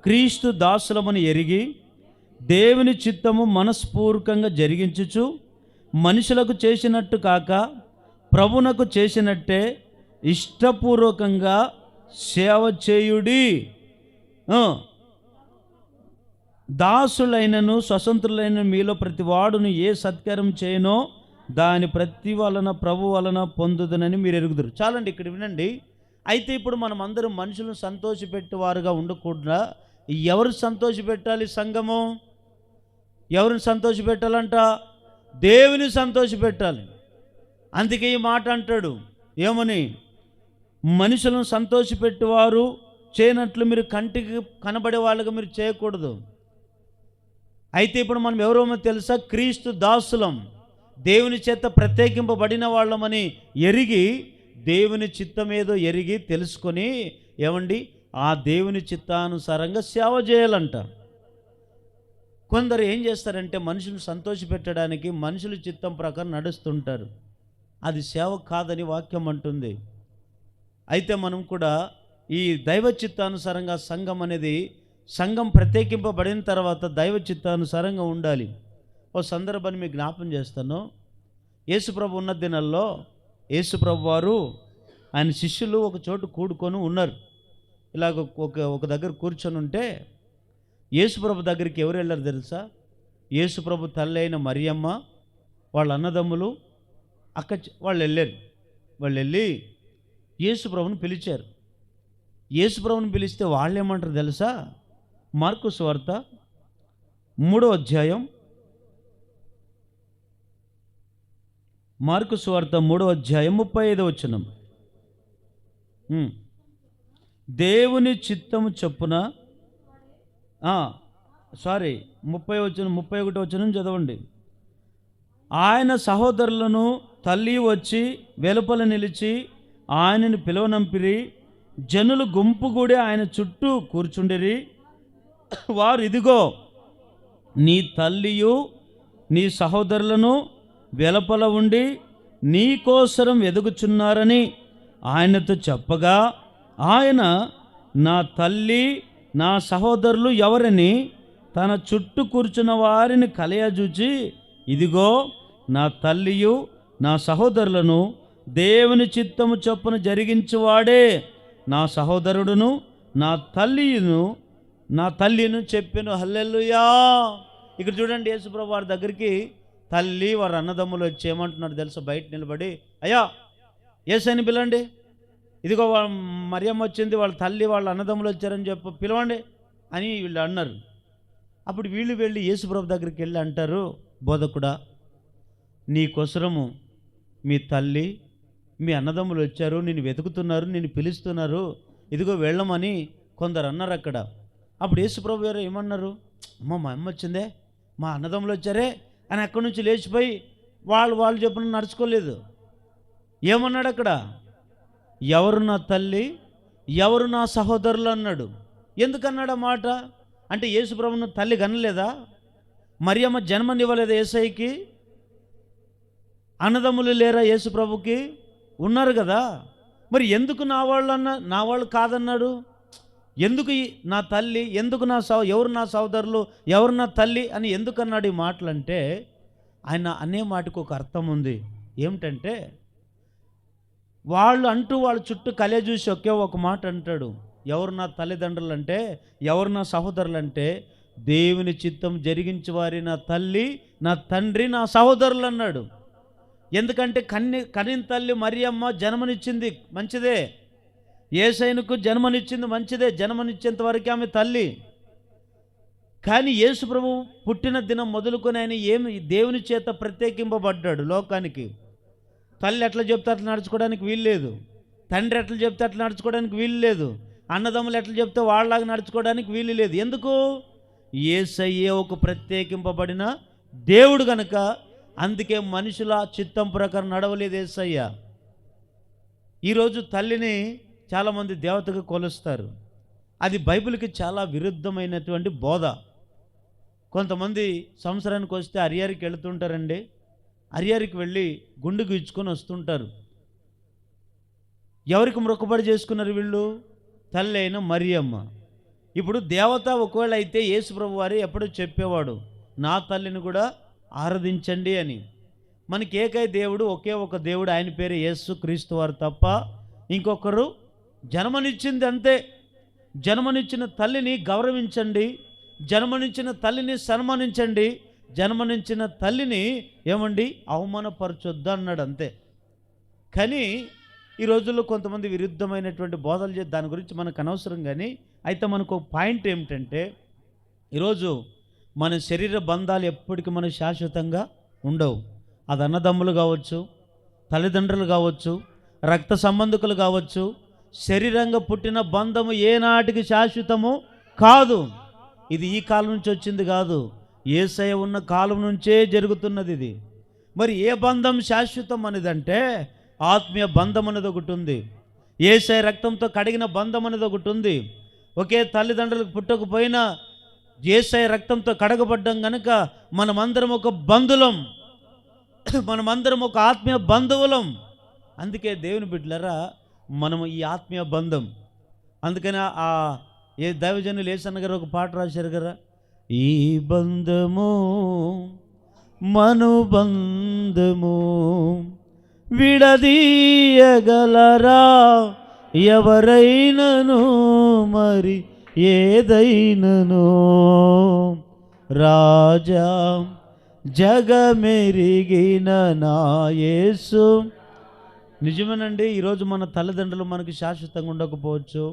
క్రీస్తు దాసులమని ఎరిగి దేవుని చిత్తము మనస్పూర్వకంగా జరిగించుచు మనుషులకు చేసినట్టు కాక ప్రభునకు చేసినట్టే ఇష్టపూర్వకంగా సేవ చేయుడి. దాసులైనను స్వతంత్రులైన మీలో ప్రతివాడును ఏ సత్కారం చేయనో దాని ప్రతి వలన ప్రభు వలన పొందుదనని మీరు ఎరుగుదురు. చాలండి, ఇక్కడ వినండి. అయితే ఇప్పుడు మనం అందరం మనుషులను సంతోషపెట్టేవారుగా ఉండకుండా ఎవరు సంతోషపెట్టాలి? సంఘము ఎవరిని సంతోషపెట్టాలంట? దేవుని సంతోషపెట్టాలి. అందుకే ఈ మాట అంటాడు, ఏమని? మనుషులను సంతోషపెట్టేవారు చేయనట్లు మీరు కంటికి కనబడే వాళ్ళగా మీరు చేయకూడదు. అయితే ఇప్పుడు మనం ఎవరో తెలుసా? క్రీస్తు దాసులం, దేవుని చేత ప్రత్యేకింపబడిన వాళ్ళమని ఎరిగి, దేవుని చిత్తమేదో ఎరిగి తెలుసుకొని ఏమండి ఆ దేవుని చిత్తానుసారంగా సేవ చేయాలంట. కొందరు ఏం చేస్తారంటే మనుషులు సంతోషపెట్టడానికి మనుషుల చిత్తం ప్రకారం నడుస్తుంటారు. అది సేవ కాదని వాక్యం అంటుంది. అయితే మనం కూడా ఈ దైవ చిత్తానుసారంగా సంఘం ప్రత్యేకింపబడిన తర్వాత దైవ చిత్తానుసారంగా ఉండాలి. ఓ సందర్భాన్ని మీకు జ్ఞాపం చేస్తాను. యేసుప్రభు ఉన్న దినాల్లో యేసుప్రభు వారు ఆయన శిష్యులు ఒక చోటు కూడుకొని ఉన్నారు. ఇలాగ ఒక దగ్గర కూర్చొని ఉంటే యేసుప్రభు దగ్గరికి ఎవరు వెళ్ళారు తెలుసా? యేసుప్రభు తల్లి అయిన మరియమ్మ, వాళ్ళ అన్నదమ్ములు, వాళ్ళు వెళ్ళారు. వాళ్ళు వెళ్ళి యేసుప్రభుని పిలిచారు. యేసుప్రభుని పిలిస్తే వాళ్ళు ఏమంటారు తెలుసా? మార్కు సువార్త 3వ అధ్యాయం 35వ వచనం. దేవుని చిత్తము చొప్పున 31వ వచనం చదవండి. ఆయన సహోదరులను తల్లి వచ్చి వెలుపల నిలిచి ఆయనను పిలువనంపిరి. జనులు గుంపు కూడి ఆయన చుట్టూ కూర్చుండిరి. వారు, ఇదిగో నీ తల్లియు నీ సహోదరులను వెలుపల ఉండి నీ కోసరం ఎదుగుచున్నారని ఆయనతో చెప్పగా, ఆయన నా తల్లి నా సహోదరులు ఎవరని తన చుట్టూ కూర్చున్న వారిని కలయజూచి, ఇదిగో నా తల్లియు నా సహోదరులను దేవుని చిత్తము చొప్పున జరిగించువాడే నా సహోదరుడును నా తల్లిను చెప్పెను. హల్లెలూయా. ఇక్కడ చూడండి, యేసుప్రభు వారి దగ్గరికి తల్లి వారి అన్నదమ్ములు వచ్చి ఏమంటున్నారు తెలుసా? బయట నిలబడి, అయ్యా యేసయ్యని పిలవండి, ఇదిగో మరియమ్మ వచ్చింది, వాళ్ళ తల్లి వాళ్ళ అన్నదమ్ములు వచ్చారని పిలవండి అని వీళ్ళు అన్నారు. అప్పుడు వీళ్ళు వెళ్ళి యేసుప్రభు దగ్గరికి వెళ్ళి అంటారు, బోధకుడా, నీ కోసరము మీ తల్లి మీ అన్నదమ్ములు వచ్చారు, నిన్ను వెతుకుతున్నారు, నిన్ను పిలుస్తున్నారు, ఇదిగో వెళ్ళమని కొందరు అన్నారు అక్కడ. అప్పుడు యేసుప్రభు గారు ఏమన్నారు? అమ్మ, మా అమ్మ వచ్చిందే, మా అన్నదమ్ములు వచ్చారే అని అక్కడి నుంచి లేచిపోయి వాళ్ళు చెప్పిన నడుచుకోలేదు. ఏమన్నాడు అక్కడ? ఎవరు నా తల్లి, ఎవరు నా సహోదరులు అన్నాడు. ఎందుకన్నాడు ఆ మాట? అంటే యేసుప్రభును తల్లి కనలేదా? మరియమ్మ జన్మనివ్వలేదా యేసయ్యకి? అన్నదమ్ములు లేరా యేసుప్రభుకి? ఉన్నారు కదా. మరి ఎందుకు నా వాళ్ళు కాదన్నాడు? ఎందుకు నా తల్లి, ఎందుకు ఎవరు నా సహోదరులు, ఎవరు నా తల్లి అని ఎందుకన్నాడు ఈ మాటలంటే, ఆయన అనే మాటకు ఒక అర్థం ఉంది. ఏమిటంటే, వాళ్ళ చుట్టూ కలే చూసి ఒకే ఒక మాట అంటాడు, ఎవరు నా తల్లిదండ్రులు అంటే, ఎవరు నా సహోదరులు అంటే, దేవుని చిత్తం జరిగించి వారి నా తల్లి నా తండ్రి నా సహోదరులు అన్నాడు. ఎందుకంటే కనిన తల్లి మరియమ్మ జన్మనిచ్చింది, మంచిదే. యేసయ్యకు జన్మనిచ్చింది, మంచిదే. జన్మనిచ్చేంత వరకు ఆమె తల్లి. కానీ యేసుప్రభు పుట్టిన దినం మొదలుకొని ఆయన దేవుని చేత ప్రత్యేకింపబడ్డాడు లోకానికి. తల్లి ఎట్లా చెప్తే అట్లా నడుచుకోవడానికి వీలు లేదు, తండ్రి ఎట్లా చెప్తే అట్లా నడుచుకోవడానికి వీలు లేదు, అన్నదమ్ములు ఎట్లా చెప్తే వాళ్ళలాగా నడుచుకోవడానికి వీలు లేదు. ఎందుకు? యేసయ్యే ఒక ప్రత్యేకింపబడిన దేవుడు గనుక. అందుకే మనుషుల చిత్తం ప్రకారం నడవలేదు యేసయ్య. ఈరోజు తల్లిని చాలామంది దేవతగా కొలుస్తారు. అది బైబిల్కి చాలా విరుద్ధమైనటువంటి బోధ. కొంతమంది సంవత్సరానికి వస్తే హరియారికి వెళుతుంటారండి. హరియారికి వెళ్ళి గుండు గీచుకొని వస్తుంటారు. ఎవరికి మొక్కుబడి చేసుకున్నారు వీళ్ళు? తల్లి అయిన మరియమ్మ. ఇప్పుడు దేవత ఒకవేళ అయితే యేసుప్రభు వారు ఎప్పుడూ చెప్పేవాడు, నా తల్లిని కూడా ఆరాధించండి అని. మనకి ఏకై దేవుడు, ఒకే ఒక దేవుడు, ఆయన పేరు యేసు క్రీస్తు వారు తప్ప ఇంకొకరు జన్మనిచ్చింది అంతే. జన్మనిచ్చిన తల్లిని గౌరవించండి, జన్మనిచ్చిన తల్లిని సన్మానించండి, జన్మనిచ్చిన తల్లిని ఏమండి అవమానపరచొద్దు అన్నాడు అంతే. కానీ ఈ రోజుల్లో కొంతమంది విరుద్ధమైనటువంటి బోధలు చేసి దాని గురించి మనకు అనవసరం. కానీ అయితే మనకు ఒక పాయింట్ ఏమిటంటే, ఈరోజు మన శరీర బంధాలు ఎప్పటికీ మనకు శాశ్వతంగా ఉండవు. అది అన్నదమ్ములు కావచ్చు, తల్లిదండ్రులు కావచ్చు, రక్త సంబంధికులు కావచ్చు. శరీరంగా పుట్టిన బంధము ఏనాటికి శాశ్వతము కాదు. ఇది ఈ కాలం నుంచి వచ్చింది కాదు, యేసయ్య ఉన్న కాలం నుంచే జరుగుతున్నది ఇది. మరి ఏ బంధం శాశ్వతం అనేదంటే, ఆత్మీయ బంధం అనేది ఒకటి ఉంది. యేసయ్య రక్తంతో కడిగిన బంధం అనేది ఒకటి ఉంది. ఒకే తల్లిదండ్రులకు పుట్టకపోయినా యేసయ్య రక్తంతో కడగబడ్డం కనుక మనమందరం ఒక బంధులం. మనమందరం ఒక ఆత్మీయ బంధువులం. అందుకే దేవుని బిడ్డలారా, మనము ఈ ఆత్మీయ బంధం. అందుకని ఏ దైవజనులు ఏసన్న గారు ఒక పాట రాశారు కదా, ఈ బంధము మనుబంధము విడదీయగలరా ఎవరైనను, మరి ఏదైనను. రాజా జగమెరిగిన నా యేసు. నిజమేనండి, ఈరోజు మన తల్లిదండ్రులు మనకి శాశ్వతంగా ఉండకపోవచ్చు.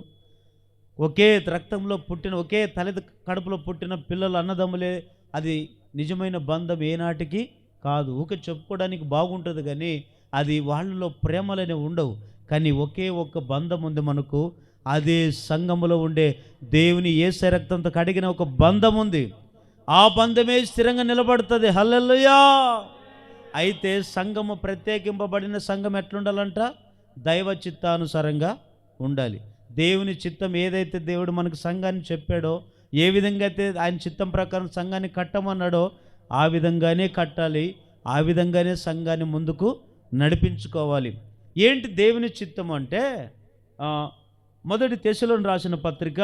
ఒకే రక్తంలో పుట్టిన, ఒకే తల్లి కడుపులో పుట్టిన పిల్లలు అన్నదమ్ములే. అది నిజమైన బంధం ఏనాటికి కాదు. ఊకే చెప్పుకోవడానికి బాగుంటుంది కానీ అది వాళ్ళలో ప్రేమలనే ఉండవు. కానీ ఒకే ఒక్క బంధం ఉంది మనకు. అదే సంఘములో ఉండే దేవుని యేసు రక్తంతో కడిగిన ఒక బంధం ఉంది. ఆ బంధమే స్థిరంగా నిలబడుతుంది. హల్లెలూయా. అయితే సంఘము, ప్రత్యేకింపబడిన సంఘం ఎట్లుండాలంట? దైవ చిత్తానుసారంగా ఉండాలి. దేవుని చిత్తం ఏదైతే దేవుడు మనకు సంఘాన్ని చెప్పాడో, ఏ విధంగా అయితే ఆయన చిత్తం ప్రకారం సంఘాన్ని కట్టమన్నాడో ఆ విధంగానే కట్టాలి. ఆ విధంగానే సంఘాన్ని ముందుకు నడిపించుకోవాలి. ఏంటి దేవుని చిత్తం అంటే, మొదటి తెస్సలోని రాసిన పత్రిక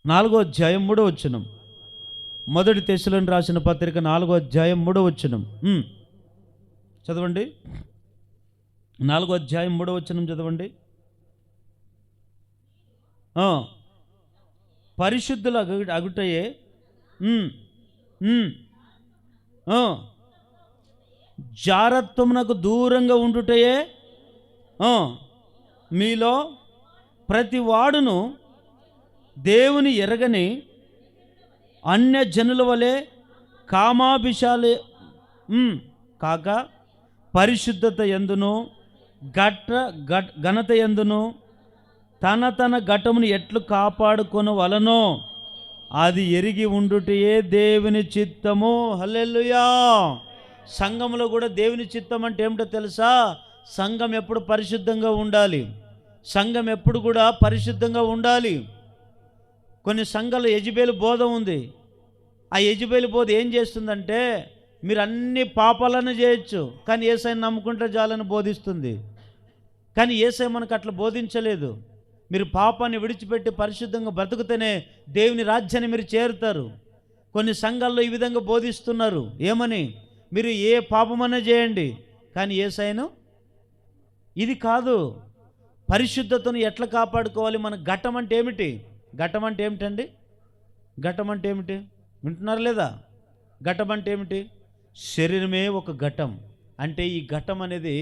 4వ అధ్యాయం 3వ వచనం. మొదటి తెస్సలోని రాసిన పత్రిక 4వ అధ్యాయం 3వ వచనం చదవండి. 4వ అధ్యాయం 3వ వచనం చదవండి. పరిశుద్ధుల అగుటయే జారత్వమునకు దూరంగా ఉండుటయే మీలో ప్రతి వాడును దేవుని ఎరగని అన్య జనుల వలె కామాభిషాలు కాక పరిశుద్ధత యందును ఘనత యందును తన ఘటమును ఎట్లు కాపాడుకొనవలనో అది ఎరిగి ఉండుటయే దేవుని చిత్తము. హల్లెలూయా. సంఘంలో కూడా దేవుని చిత్తం అంటే ఏమిటో తెలుసా? సంఘం ఎప్పుడు పరిశుద్ధంగా ఉండాలి. సంఘం ఎప్పుడు కూడా పరిశుద్ధంగా ఉండాలి. కొన్ని సంఘాలు యెజబెలు బోధ ఉంది. ఆ యెజబెలు బోధ ఏం చేస్తుందంటే, మీరు అన్ని పాపాలను చేయొచ్చు కానీ యేసయ్యను నమ్ముకుంటే చాలని బోధిస్తుంది. కానీ యేసయ్య మనకు అట్లా బోధించలేదు. మీరు పాపాన్ని విడిచిపెట్టి పరిశుద్ధంగా బ్రతుకుతేనే దేవుని రాజ్యాన్ని మీరు చేరుతారు. కొన్ని సంఘాల్లో ఈ విధంగా బోధిస్తున్నారు. ఏమని? మీరు ఏ పాపమన్నా చేయండి కానీ యేసయ్యను. ఇది కాదు. పరిశుద్ధతను ఎట్లా కాపాడుకోవాలి? మన ఘటం అంటే ఏమిటి? ఘటం అంటే ఏమిటండి? ఘటం అంటే ఏమిటి? వింటున్నారు లేదా? ఘటం అంటే ఏమిటి? శరీరమే ఒక ఘటం. అంటే ఈ ఘటం అనేది,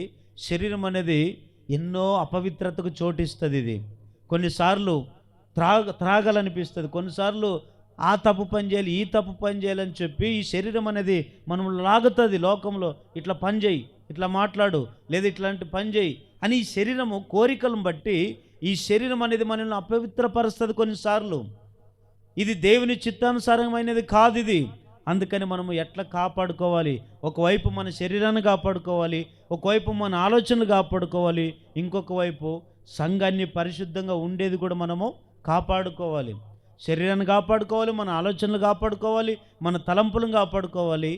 శరీరం అనేది ఎన్నో అపవిత్రతకు చోటిస్తుంది. ఇది కొన్నిసార్లు త్రాగాలనిపిస్తుంది, కొన్నిసార్లు ఆ తప్పు పని చేయాలి, ఈ తప్పు పని చేయాలని చెప్పి ఈ శరీరం అనేది మనం లాగుతుంది లోకంలో. ఇట్లా పని చేయి, ఇట్లా మాట్లాడు, లేదా ఇట్లాంటి పని చేయి అని ఈ శరీరము కోరికలను బట్టి ఈ శరీరం అనేది మనల్ని అపవిత్రపరుస్తుంది కొన్నిసార్లు. ఇది దేవుని చిత్తానుసారమైనది కాదు ఇది. అందుకని మనము ఎట్లా కాపాడుకోవాలి? ఒకవైపు మన శరీరాన్ని కాపాడుకోవాలి, ఒకవైపు మన ఆలోచనలు కాపాడుకోవాలి, ఇంకొక వైపు సంఘాన్ని పరిశుద్ధంగా ఉండేది కూడా మనము కాపాడుకోవాలి. శరీరాన్ని కాపాడుకోవాలి, మన ఆలోచనలు కాపాడుకోవాలి, మన తలంపులను కాపాడుకోవాలి,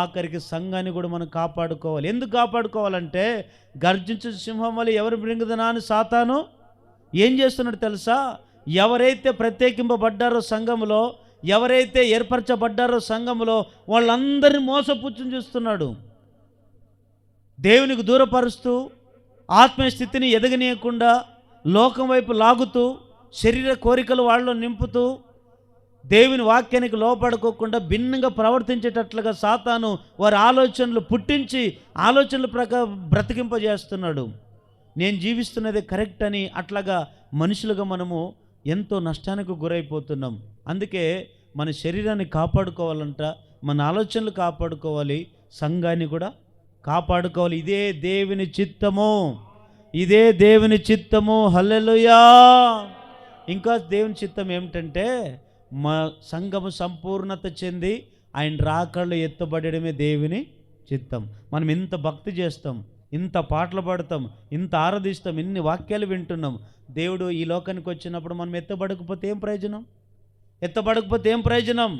ఆఖరికి సంఘాన్ని కూడా మనం కాపాడుకోవాలి. ఎందుకు కాపాడుకోవాలంటే, గర్జించు సింహం వల్ల ఎవరు మృంగుదనా అని సాతాను ఏం చేస్తున్నాడు తెలుసా? ఎవరైతే ప్రత్యేకింపబడ్డారో సంఘములో, ఎవరైతే ఏర్పరచబడ్డారో సంఘములో, వాళ్ళందరినీ మోసపుచ్చుని చూస్తున్నాడు. దేవునికి దూరపరుస్తూ, ఆత్మీయ స్థితిని ఎదగనీయకుండా లోకం వైపు లాగుతూ, శరీర కోరికలు వాళ్ళలో నింపుతూ, దేవుని వాక్యానికి లోపడుకోకుండా భిన్నంగా ప్రవర్తించేటట్లుగా సాతాను వారి ఆలోచనలు పుట్టించి ఆలోచనల ప్రకారం బ్రతికింపజేస్తున్నాడు. నేను జీవిస్తున్నది కరెక్ట్ అని అట్లాగా మనుషులుగా మనము ఎంతో నష్టానికి గురైపోతున్నాం. అందుకే మన శరీరాన్ని కాపాడుకోవాలంట, మన ఆలోచనలు కాపాడుకోవాలి, సంఘాన్ని కూడా కాపాడుకోవాలి. ఇదే దేవుని చిత్తము, ఇదే దేవుని చిత్తము. హల్లెలూయా. ఇంకా దేవుని చిత్తం ఏమిటంటే, మా సంఘము సంపూర్ణత చెంది ఆయన రాకళ్ళు ఎత్తబడమే దేవుని చిత్తం. మనం ఇంత భక్తి చేస్తాం, ఇంత పాటలు పాడతాం, ఇంత ఆరాధిస్తాం, ఇన్ని వాక్యాలు వింటున్నాం. దేవుడు ఈ లోకానికి వచ్చినప్పుడు మనం ఎత్తబడకపోతే ఏం ప్రయోజనం? ఎత్తబడకపోతే ఏం ప్రయోజనం?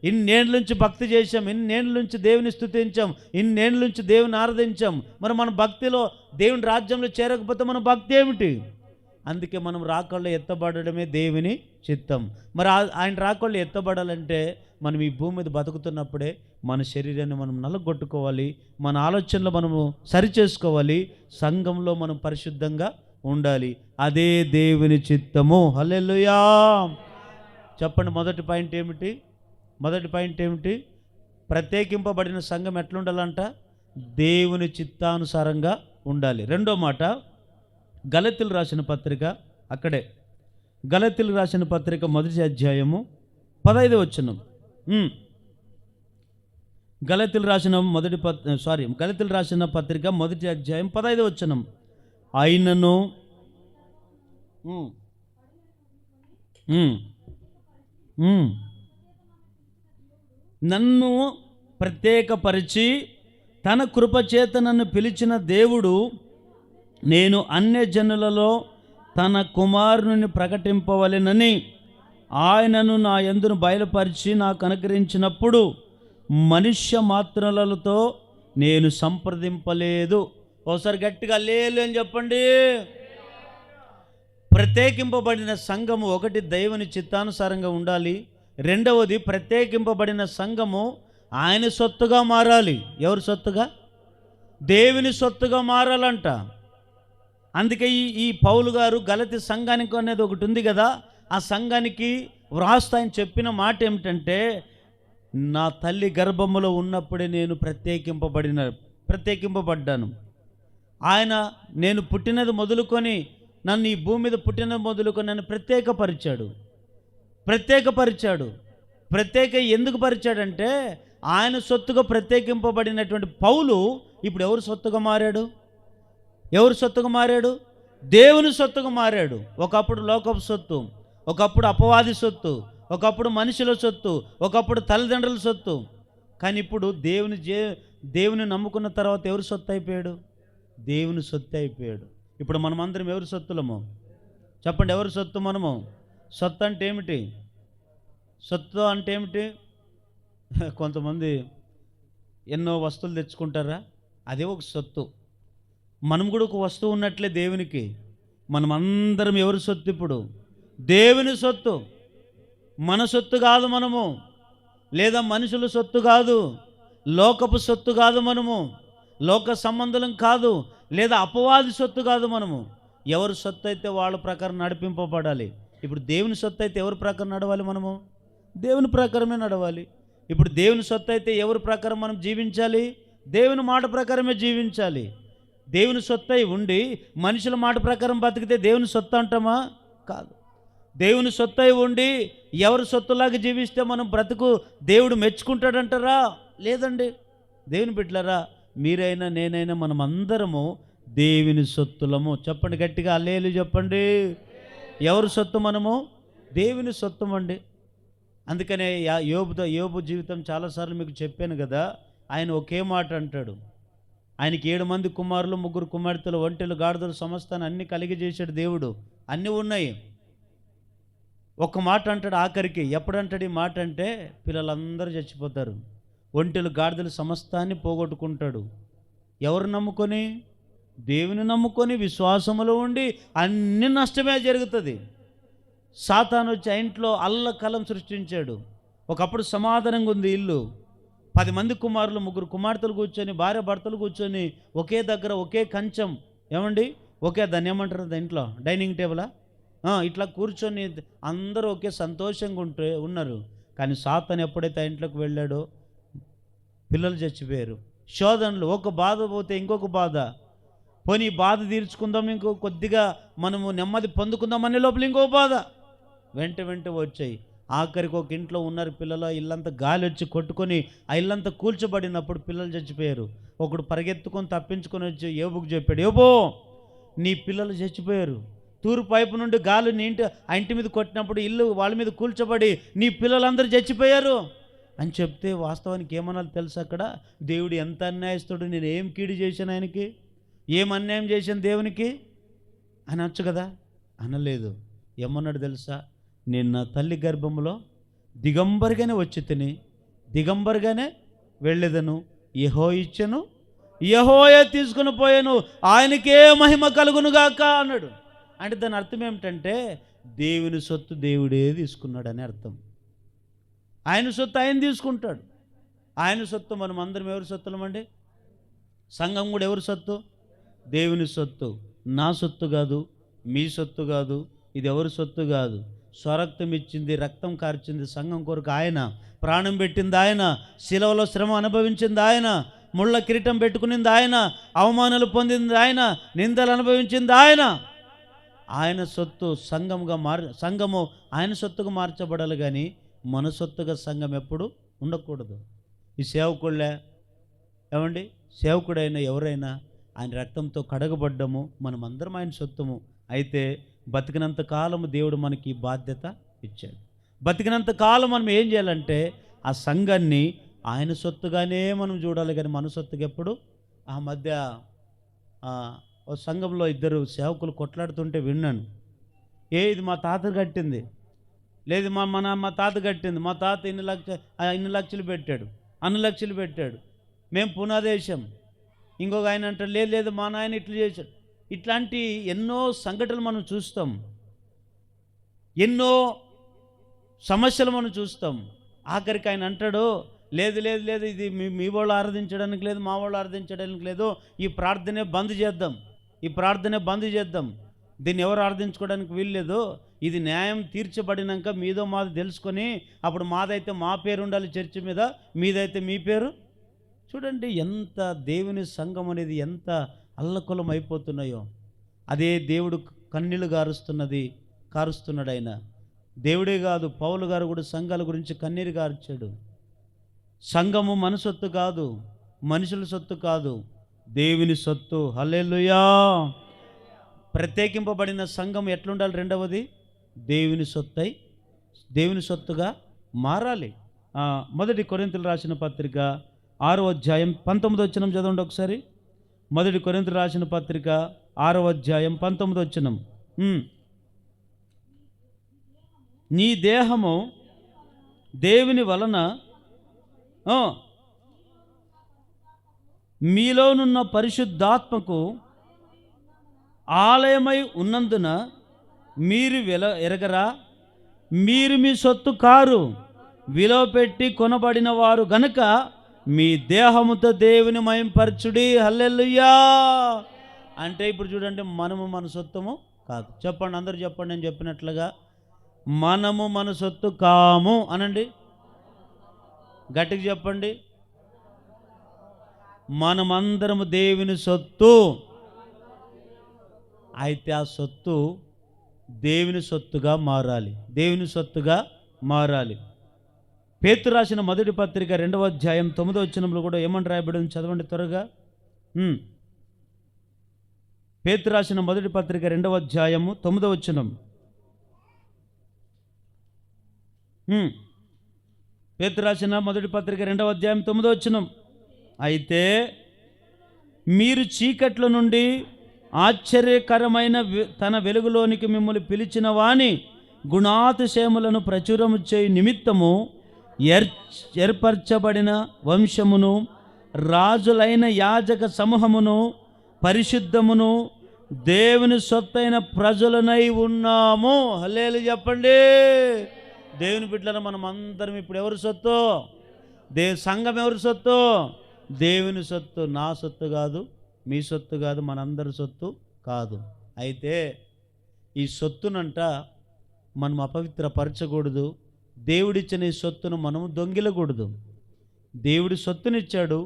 ఇన్నేళ్ళ నుంచి భక్తి చేశాం, ఇన్నేళ్ళ నుంచి దేవుని స్తుతించాం, ఇన్నేళ్ళ నుంచి దేవుని ఆరాధించాం. మరి మన భక్తిలో దేవుని రాజ్యంలో చేరకపోతే మన భక్తి ఏమిటి? అందుకే మనం రాకళ్ళు ఎత్తబడమే దేవుని చిత్తం. మరి ఆయన రాకళ్ళు ఎత్తబడాలంటే మనం ఈ భూమి మీద బతుకుతున్నప్పుడే మన శరీరాన్ని మనం నలగొట్టుకోవాలి, మన ఆలోచనలు మనము సరిచేసుకోవాలి, సంఘంలో మనం పరిశుద్ధంగా ఉండాలి. అదే దేవుని చిత్తము. హల్లెలూయా చెప్పండి. మొదటి పాయింట్ ఏమిటి? ప్రత్యేకింపబడిన సంఘం ఎట్లుండాలంట? దేవుని చిత్తానుసారంగా ఉండాలి. రెండో మాట, గలతీయులకు రాసిన పత్రిక, అక్కడే గలతీయులకు రాసిన పత్రిక మొదటి అధ్యాయము 15వ వచనం. గలతీయులకు రాసిన పత్రిక మొదటి అధ్యాయం 15వ వచనం. అయినను నన్ను ప్రత్యేకపరిచి తన కృపచేత నన్ను పిలిచిన దేవుడు, నేను అన్యజనులలో తన కుమారుని ప్రకటింపవలెనని ఆయనను నా యందును బయలుపరిచి నాకు అనుగ్రహించినప్పుడు మనుష్య మాత్రలతో నేను సంప్రదింపలేదు. ఒకసారి గట్టిగా లేలు అని చెప్పండి. ప్రత్యేకింపబడిన సంఘము ఒకటి దేవుని చిత్తానుసారంగా ఉండాలి. రెండవది, ప్రత్యేకింపబడిన సంఘము ఆయన సొత్తుగా మారాలి. ఎవరి సొత్తుగా? దేవుని సొత్తుగా మారాలంట. అందుకే ఈ పౌలు గారు గలతీ సంఘానికి అనేది ఒకటి ఉంది కదా, ఆ సంఘానికి వ్రాస్తూ ఆయన చెప్పిన మాట ఏమిటంటే, నా తల్లి గర్భములో ఉన్నప్పుడే నేను ప్రత్యేకింపబడ్డాను. ఆయన నేను పుట్టినది మొదలుకొని, నన్ను ఈ భూమి మీద పుట్టినది మొదలుకొని నన్ను ప్రత్యేకపరిచాడు. ఎందుకు పరిచాడంటే, ఆయన సొత్తుగా ప్రత్యేకింపబడినటువంటి పౌలు ఇప్పుడు ఎవరు సొత్తుగా మారాడు? దేవుని సొత్తుగా మారాడు. ఒకప్పుడు లోకపు సొత్తు, ఒకప్పుడు అపవాది సొత్తు, ఒకప్పుడు మనుషుల సొత్తు, ఒకప్పుడు తల్లిదండ్రుల సొత్తు. కానీ ఇప్పుడు దేవుని నమ్ముకున్న తర్వాత ఎవరు సొత్తు అయిపోయాడు? దేవుని సొత్తు అయిపోయాడు. ఇప్పుడు మనమందరం ఎవరి సొత్తులము? చెప్పండి, ఎవరి సొత్తు మనము? సొత్తు అంటే ఏమిటి? కొంతమంది ఎన్నో వస్తువులు తెచ్చుకుంటారా, అదే ఒక సొత్తు. మనం కూడా ఒక వస్తువు ఉన్నట్లే దేవునికి. మనం అందరం ఎవరి సొత్తు? ఇప్పుడు దేవుని సొత్తు. మన సొత్తు కాదు మనము, లేదా మనుషుల సొత్తు కాదు, లోకపు సొత్తు కాదు మనము, లోక సంబంధం కాదు, లేదా అపవాది సొత్తు కాదు మనము. ఎవరి సొత్తు అయితే వాళ్ళ ప్రకారం నడిపింపబడాలి. ఇప్పుడు దేవుని సొత్తు అయితే ఎవరి ప్రకారం నడవాలి? మనము దేవుని ప్రకారమే నడవాలి. ఇప్పుడు దేవుని సొత్తు అయితే ఎవరి ప్రకారం మనం జీవించాలి? దేవుని మాట ప్రకారమే జీవించాలి. దేవుని సొత్తు అయి ఉండి మనుషుల మాట ప్రకారం బతికితే దేవుని సొత్తు అంటామా? కాదు. దేవుని సొత్తు అయి ఉండి ఎవరి సొత్తులాగా జీవిస్తే మనం బ్రతుకు దేవుడు మెచ్చుకుంటాడంటారా? లేదండి. దేవుని బిడ్డలారా, మీరైనా నేనైనా మనం అందరము దేవుని సొత్తులము. చెప్పండి గట్టిగా, హల్లెలూయా చెప్పండి. ఎవరి సొత్తు మనము? దేవుని సొత్తుమండి. అందుకనే యోబు జీవితం చాలాసార్లు మీకు చెప్పాను కదా. ఆయన ఒకే మాట అంటాడు. ఆయనకి 7 మంది కుమారులు, 3 కుమార్తెలు, ఒంటెలు, గాడిదలు, సమస్తాన్ని అన్ని కలిగి చేశాడు దేవుడు. అన్నీ ఉన్నాయి. ఒక మాట అంటాడు ఆఖరికి. ఎప్పుడంటాడు ఈ మాట అంటే, పిల్లలందరూ చచ్చిపోతారు, ఒంటెలు, గాడిదలు సమస్తాన్ని పోగొట్టుకుంటాడు. ఎవరు నమ్ముకొని? దేవుని నమ్ముకొని విశ్వాసములో ఉండి అన్ని నష్టమే జరుగుతుంది. సాతాను వచ్చి ఆ ఇంట్లో అల్లకలం సృష్టించాడు. ఒకప్పుడు సమాధానంగా ఉంది ఇల్లు. 10 మంది కుమారులు, 3 కుమార్తెలు కూర్చొని, భార్య భర్తలు కూర్చొని ఒకే దగ్గర, ఒకే కంచం, దాన్ని ఏమంటారు ఇంట్లో? డైనింగ్ టేబులా? ఇట్లా కూర్చొని అందరూ ఒకే సంతోషంగా ఉన్నారు. కానీ సాతాను ఎప్పుడైతే ఆ ఇంట్లోకి వెళ్ళాడో పిల్లలు చచ్చిపోయారు. శోధనలు, ఒక బాధ పోతే ఇంకొక బాధ. పోనీ బాధ తీర్చుకుందాం, ఇంకో కొద్దిగా మనము నెమ్మది పొందుకుందాం అనే లోపల ఇంకో బాధ వెంట వచ్చాయి. ఆఖరికి ఒక ఇంట్లో ఉన్నారు పిల్లలు, ఇల్లంతా గాలి వచ్చి కొట్టుకొని ఆ ఇల్లంతా కూల్చబడినప్పుడు పిల్లలు చచ్చిపోయారు. ఒకడు పరిగెత్తుకొని తప్పించుకొని వచ్చి యోబుకు చెప్పాడు, యోబో నీ పిల్లలు చచ్చిపోయారు, తూర్పు వైపు నుండి గాలి ఆ ఇంటి మీద కొట్టినప్పుడు ఇల్లు వాళ్ళ మీద కూల్చబడి నీ పిల్లలందరూ చచ్చిపోయారు అని చెప్తే వాస్తవానికి ఏమనాలి తెలుసు? అక్కడ దేవుడు ఎంత అన్యాయస్తుడు, నేను ఏం కీడు చేశాను ఆయనకి, ఏం అన్యాయం చేశాను దేవునికి అనొచ్చు కదా. అనలేదు. ఏమన్నాడు తెలుసా? నేను నా తల్లి గర్భంలో దిగంబరిగానే వచ్చి తిని దిగంబరుగానే వెళ్ళేదను, యెహోవా ఇచ్చెను, యెహోవాయే తీసుకుని పోయాను, ఆయనకే మహిమ కలుగునుగాక అన్నాడు. అంటే దాని అర్థం ఏమిటంటే దేవుని సొత్తు దేవుడే తీసుకున్నాడని అర్థం. ఆయన సొత్తు ఆయన తీసుకుంటాడు. ఆయన సొత్తు మనం అందరం ఎవరి సొత్తులమండి? సంఘం కూడా ఎవరి సొత్తు? దేవుని సొత్తు. నా సొత్తు కాదు, మీ సొత్తు కాదు, ఇది ఎవరి సొత్తు కాదు. స్వరక్తం ఇచ్చింది, రక్తం కార్చింది సంఘం కొరకు ఆయన, ప్రాణం పెట్టింది ఆయన, శిలువలో శ్రమ అనుభవించింది ఆయన, ముళ్ళ కిరీటం పెట్టుకునింది ఆయన, అవమానాలు పొందింది ఆయన, నిందలు అనుభవించింది ఆయన. ఆయన సొత్తు సంఘము ఆయన సొత్తుగా మార్చబడాలి, కానీ మన సొత్తుగా సంఘం ఎప్పుడు ఉండకూడదు. ఈ సేవకుళ్ళే ఏమండి, సేవకుడైనా ఎవరైనా ఆయన రక్తంతో కడగబడ్డము, మనమందరం ఆయన సొత్తుము. అయితే బతికినంత కాలము దేవుడు మనకి బాధ్యత ఇచ్చాడు. బతికినంత కాలం మనం ఏం చేయాలంటే ఆ సంఘాన్ని ఆయన సొత్తుగానే మనం చూడాలి, కానీ మన సొత్తుగా ఎప్పుడు. ఆ మధ్య ఓ సంఘంలో ఇద్దరు సేవకులు కొట్లాడుతుంటే విన్నాను. ఇది మా తాత కట్టింది, లేదు మా తాత కట్టింది, మా తాత ఇన్ని లక్షలు పెట్టాడు, అన్ని లక్షలు పెట్టాడు, మేము పునాదేశం. ఇంకొక ఆయన అంటారు, లేదు మా నాయన ఇట్లా చేశాడు. ఇట్లాంటి ఎన్నో సంఘటనలు మనం చూస్తాం, ఎన్నో సమస్యలు మనం చూస్తాం. ఆఖరికి ఆయన అంటాడు, లేదు ఇది మీ వాళ్ళు ఆరాధించడానికి లేదు, మా వాళ్ళు ఆరాధించడానికి లేదు, ఈ ప్రార్థనే బంద్ చేద్దాం, దీన్ని ఎవరు ఆరాధించుకోవడానికి వీల్లేదు, ఇది న్యాయం తీర్చబడినాక మీదో మాది తెలుసుకొని అప్పుడు మాదైతే మా పేరు ఉండాలి చర్చి మీద, మీదైతే మీ పేరు. చూడండి ఎంత దేవుని సంఘం అనేది ఎంత అల్లకొలం అయిపోతున్నాయో. అదే దేవుడు కన్నీళ్లు కారుస్తున్నాడు ఆయన. దేవుడే కాదు, పౌలు గారు కూడా సంఘాల గురించి కన్నీరు గార్చాడు. సంఘము మన సొత్తు కాదు, మనుషుల సొత్తు కాదు, దేవుని సొత్తు. హల్లెలూయా. ప్రత్యేకింపబడిన సంఘం ఎట్లుండాలి? రెండవది దేవుని సొత్తుగా మారాలి. మొదటి కొరింథీయులకు రాసిన పత్రిక 6వ అధ్యాయం 19వ వచనం చదవండి ఒకసారి. మొదటి కొరింథీయులకు రాసిన పత్రిక 6వ అధ్యాయం 19వ వచనం. నీ దేహము దేవుని వలన మీలోనున్న పరిశుద్ధాత్మకు ఆలయమై ఉన్నందున మీరు ఎరగరా? మీరు మీ సొత్తు కారు, విలువ పెట్టి కొనబడిన వారు గనుక మీ దేహముతో దేవుని మహింపరచుడి. హల్లెలూయా. అంటే ఇప్పుడు చూడండి, మనము మన సొత్తుము కాదు. చెప్పండి, అందరూ చెప్పండి, నేను చెప్పినట్లుగా. మనము మన సొత్తు కాము అనండి, గట్టిగా చెప్పండి. మనమందరము దేవుని సొత్తు. అయితే ఆ సొత్తు దేవుని సొత్తుగా మారాలి. పేతురు రాసిన మొదటి పత్రిక 2వ అధ్యాయం 9వ వచనంలో కూడా ఏమని రాయబడింది? చదవండి త్వరగా. పేతురు రాసిన మొదటి పత్రిక 2వ అధ్యాయము 9వ వచనం. పేతురు రాసిన మొదటి పత్రిక 2వ అధ్యాయం 9వ వచనం. అయితే మీరు చీకట్ల నుండి ఆశ్చర్యకరమైన తన వెలుగులోనికి మిమ్మల్ని పిలిచిన వాని గుణాతిశయములను ప్రచురము చేయు నిమిత్తము ఏర్పరచబడిన వంశమును, రాజులైన యాజక సమూహమును, పరిశుద్ధమును, దేవుని సొత్తైన ప్రజలనై ఉన్నాము. హల్లెలూయా చెప్పండి. దేవుని బిడ్డలను మనం అందరం ఇప్పుడు ఎవరి సొత్తు? సంఘం ఎవరి సొత్తు? దేవుని సొత్తు. నా సొత్తు కాదు, మీ సొత్తు కాదు, మనందరి సొత్తు కాదు. అయితే ఈ సొత్తునంట మనం అపవిత్రపరచకూడదు. దేవుడిచ్చిన ఈ సొత్తును మనము దొంగిలకూడదు. దేవుడి సొత్తునిచ్చాడు,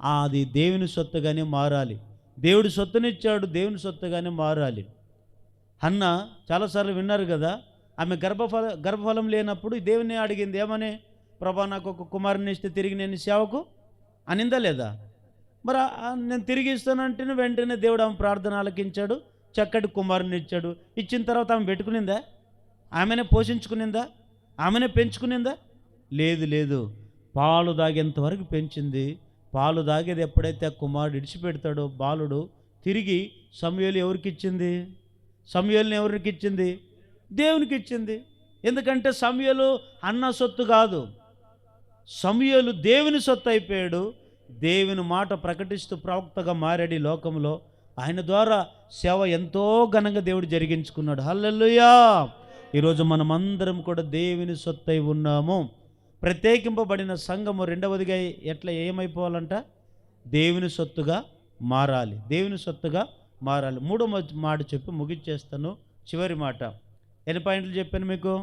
అది దేవుని సొత్తుగానే మారాలి. దేవుడి సొత్తునిచ్చాడు, దేవుని సొత్తుగానే మారాలి. హన్న చాలాసార్లు విన్నారు కదా, ఆమె గర్భఫలం లేనప్పుడు దేవుని అడిగింది, ఏమని? ప్రభా, నాకు ఒక కుమారుని ఇస్తే తిరిగి నేను సేవకు అనిందా లేదా? మరి నేను తిరిగి ఇస్తానంటే వెంటనే దేవుడు ఆమె ప్రార్థన ఆలకించాడు, చక్కటి కుమారుని ఇచ్చాడు. ఇచ్చిన తర్వాత ఆమె పెట్టుకునిందా? ఆమెనే పోషించుకునిందా? ఆమెనే పెంచుకునిందా? లేదు. పాలు దాగేంత వరకు పెంచింది. పాలు దాగేది ఎప్పుడైతే ఆ కుమారుడు ఇడిచిపెడతాడో బాలుడు, తిరిగి సమూయేలు ఎవరికి ఇచ్చింది? సమూయేలుని ఎవరికి ఇచ్చింది? దేవునికి ఇచ్చింది. ఎందుకంటే సమూయేలు అన్న సొత్తు కాదు, సమూయేలు దేవుని సొత్తు అయిపోయాడు. దేవుని మాట ప్రకటిస్తూ ప్రవక్తగా మారాడు ఈ లోకంలో. ఆయన ద్వారా సేవ ఎంతో ఘనంగా దేవుడు జరిగించుకున్నాడు. హల్లెలూయా. ఈరోజు మనమందరం కూడా దేవుని సొత్తై ఉన్నాము. ప్రత్యేకింపబడిన సంఘము రెండవదిగా ఎట్లా ఏమైపోవాలంట? దేవుని సొత్తుగా మారాలి. దేవుని సొత్తుగా మారాలి. మూడో మాట చెప్పి ముగిచ్చేస్తాను. చివరి మాట. ఎన్ని పాయింట్లు చెప్పాను మీకు?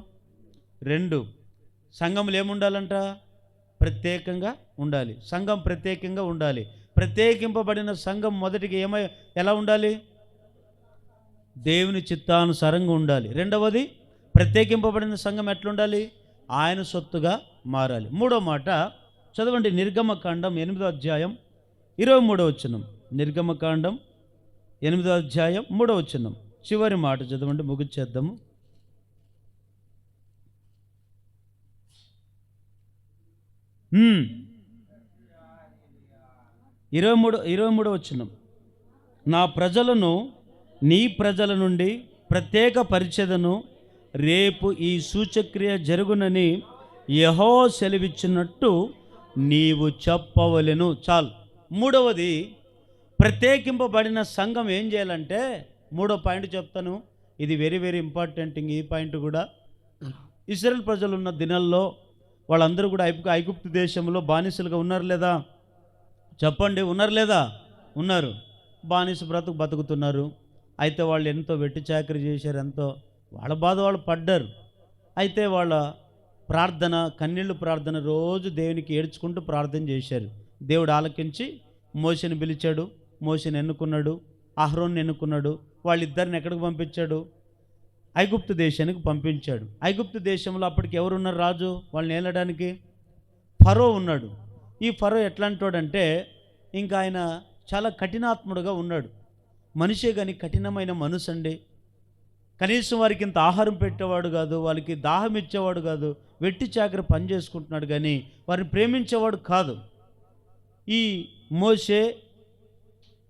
2. సంఘములు ఏముండాలంట? ప్రత్యేకంగా ఉండాలి. సంఘం ప్రత్యేకంగా ఉండాలి. ప్రత్యేకింపబడిన సంఘం మొదటిగా ఎలా ఉండాలి? దేవుని చిత్తానుసారంగా ఉండాలి. రెండవది, ప్రత్యేకింపబడిన సంఘం ఎట్లుండాలి? ఆయన సొత్తుగా మారాలి. మూడో మాట చదవండి. నిర్గమకాండం 8వ అధ్యాయం 23వ వచనం. నిర్గమకాండం 8వ అధ్యాయం 3వ వచనం. చివరి మాట చదవండి, ముగిచ్చేద్దాము. 23వ వచనం. నా ప్రజలను నీ ప్రజల నుండి ప్రత్యేక పరిచదను, రేపు ఈ సూచక్రియ జరుగునని యెహోవా సెలవిచ్చినట్టు నీవు చెప్పవలెను. చాలు. మూడవది, ప్రత్యేకింపబడిన సంఘం ఏం చేయాలంటే, మూడో పాయింట్ చెప్తాను. ఇది వెరీ వెరీ ఇంపార్టెంట్. ఈ పాయింట్ కూడా, ఇశ్రాయేల్ ప్రజలు ఉన్న దినాల్లో వాళ్ళందరూ కూడా ఐగుప్తు దేశంలో బానిసలుగా ఉన్నారు లేదా? చెప్పండి, ఉన్నారు లేదా? ఉన్నారు. బానిస బతుకుతున్నారు. అయితే వాళ్ళు ఎంతో వెట్టి చాకరీ చేశారు, ఎంతో వాళ్ళ బాధ వాళ్ళు పడ్డారు. అయితే వాళ్ళ ప్రార్థన, కన్నీళ్ళు ప్రార్థన, రోజు దేవునికి ఏడ్చుకుంటూ ప్రార్థన చేశారు. దేవుడు ఆలకించి మోషేని పిలిచాడు. మోషేని ఎన్నుకున్నాడు, అహరోన్ని ఎన్నుకున్నాడు. వాళ్ళిద్దరిని ఎక్కడికి పంపించాడు? ఐగుప్తు దేశానికి పంపించాడు. ఐగుప్తు దేశంలో అప్పటికి ఎవరున్నారు రాజు వాళ్ళని ఏలడానికి? ఫరో ఉన్నాడు. ఈ ఫరో ఎట్లాంటి వాడంటే, ఇంకా ఆయన చాలా కఠినాత్ముడుగా ఉన్నాడు. మనిషే కానీ కఠినమైన మనసు అండి. కనీసం వారికి ఇంత ఆహారం పెట్టేవాడు కాదు, వాళ్ళకి దాహం ఇచ్చేవాడు కాదు, వెట్టి చాకరీ పని చేసుకుంటున్నాడు కానీ వారిని ప్రేమించేవాడు కాదు. ఈ మోషే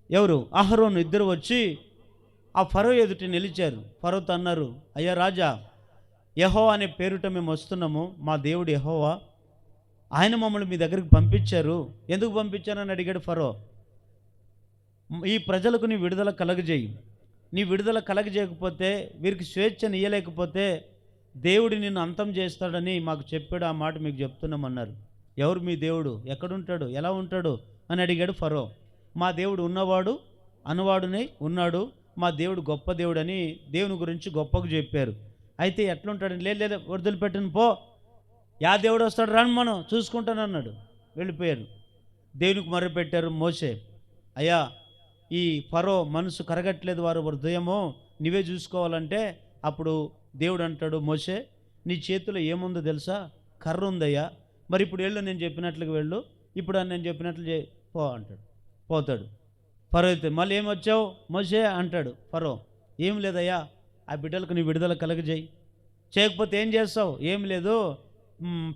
ఎవరు అహరోను ఇద్దరు వచ్చి ఆ ఫరో ఎదుట నిలిచారు. ఫరోతో అన్నారు, అయ్యా రాజా, యెహోవా అనే పేరుట మేము వస్తున్నాము, మా దేవుడు యెహోవా, ఆయన మమ్మల్ని మీ దగ్గరికి పంపించారు. ఎందుకు పంపించారని అడిగాడు ఫరో. ఈ ప్రజలకు నీ విడుదల కలగజేయి. నీ విడుదల కలగజేయకపోతే, వీరికి స్వేచ్ఛను ఇయ్యలేకపోతే దేవుడు నిన్ను అంతం చేస్తాడని మాకు చెప్పాడు. ఆ మాట మీకు చెప్తున్నామన్నారు. ఎవరు మీ దేవుడు? ఎక్కడుంటాడు? ఎలా ఉంటాడు అని అడిగాడు ఫరో. మా దేవుడు ఉన్నవాడు, అనువాడునే ఉన్నాడు, మా దేవుడు గొప్ప దేవుడు అని దేవుని గురించి గొప్పగా చెప్పారు. అయితే ఎట్లుంటాడని, లేదు వదిలిపెట్టను పో, యా దేవుడు వస్తాడు రాను, మనం చూసుకుంటాను అన్నాడు. వెళ్ళిపోయారు. దేవునికి మొర్రపెట్టారు. మోషే, అయ్యా ఈ ఫరో మనసు కరగట్లేదు, వారు హృదయమో నీవే చూసుకోవాలంటే, అప్పుడు దేవుడు అంటాడు, మోషే నీ చేతిలో ఏముందో తెలుసా? కర్ర ఉందయ్యా. మరి ఇప్పుడు వెళ్ళు, నేను చెప్పినట్లుగా వెళ్ళు, ఇప్పుడు నేను చెప్పినట్లు పో అంటాడు. పోతాడు. ఫరో అయితే మళ్ళీ ఏమొచ్చావు మోషే అంటాడు. ఫరో, ఏం లేదయ్యా, ఆ బిడ్డలకు నీ విడుదల కలగజేయి, చేయకపోతే ఏం చేస్తావు? ఏం లేదు,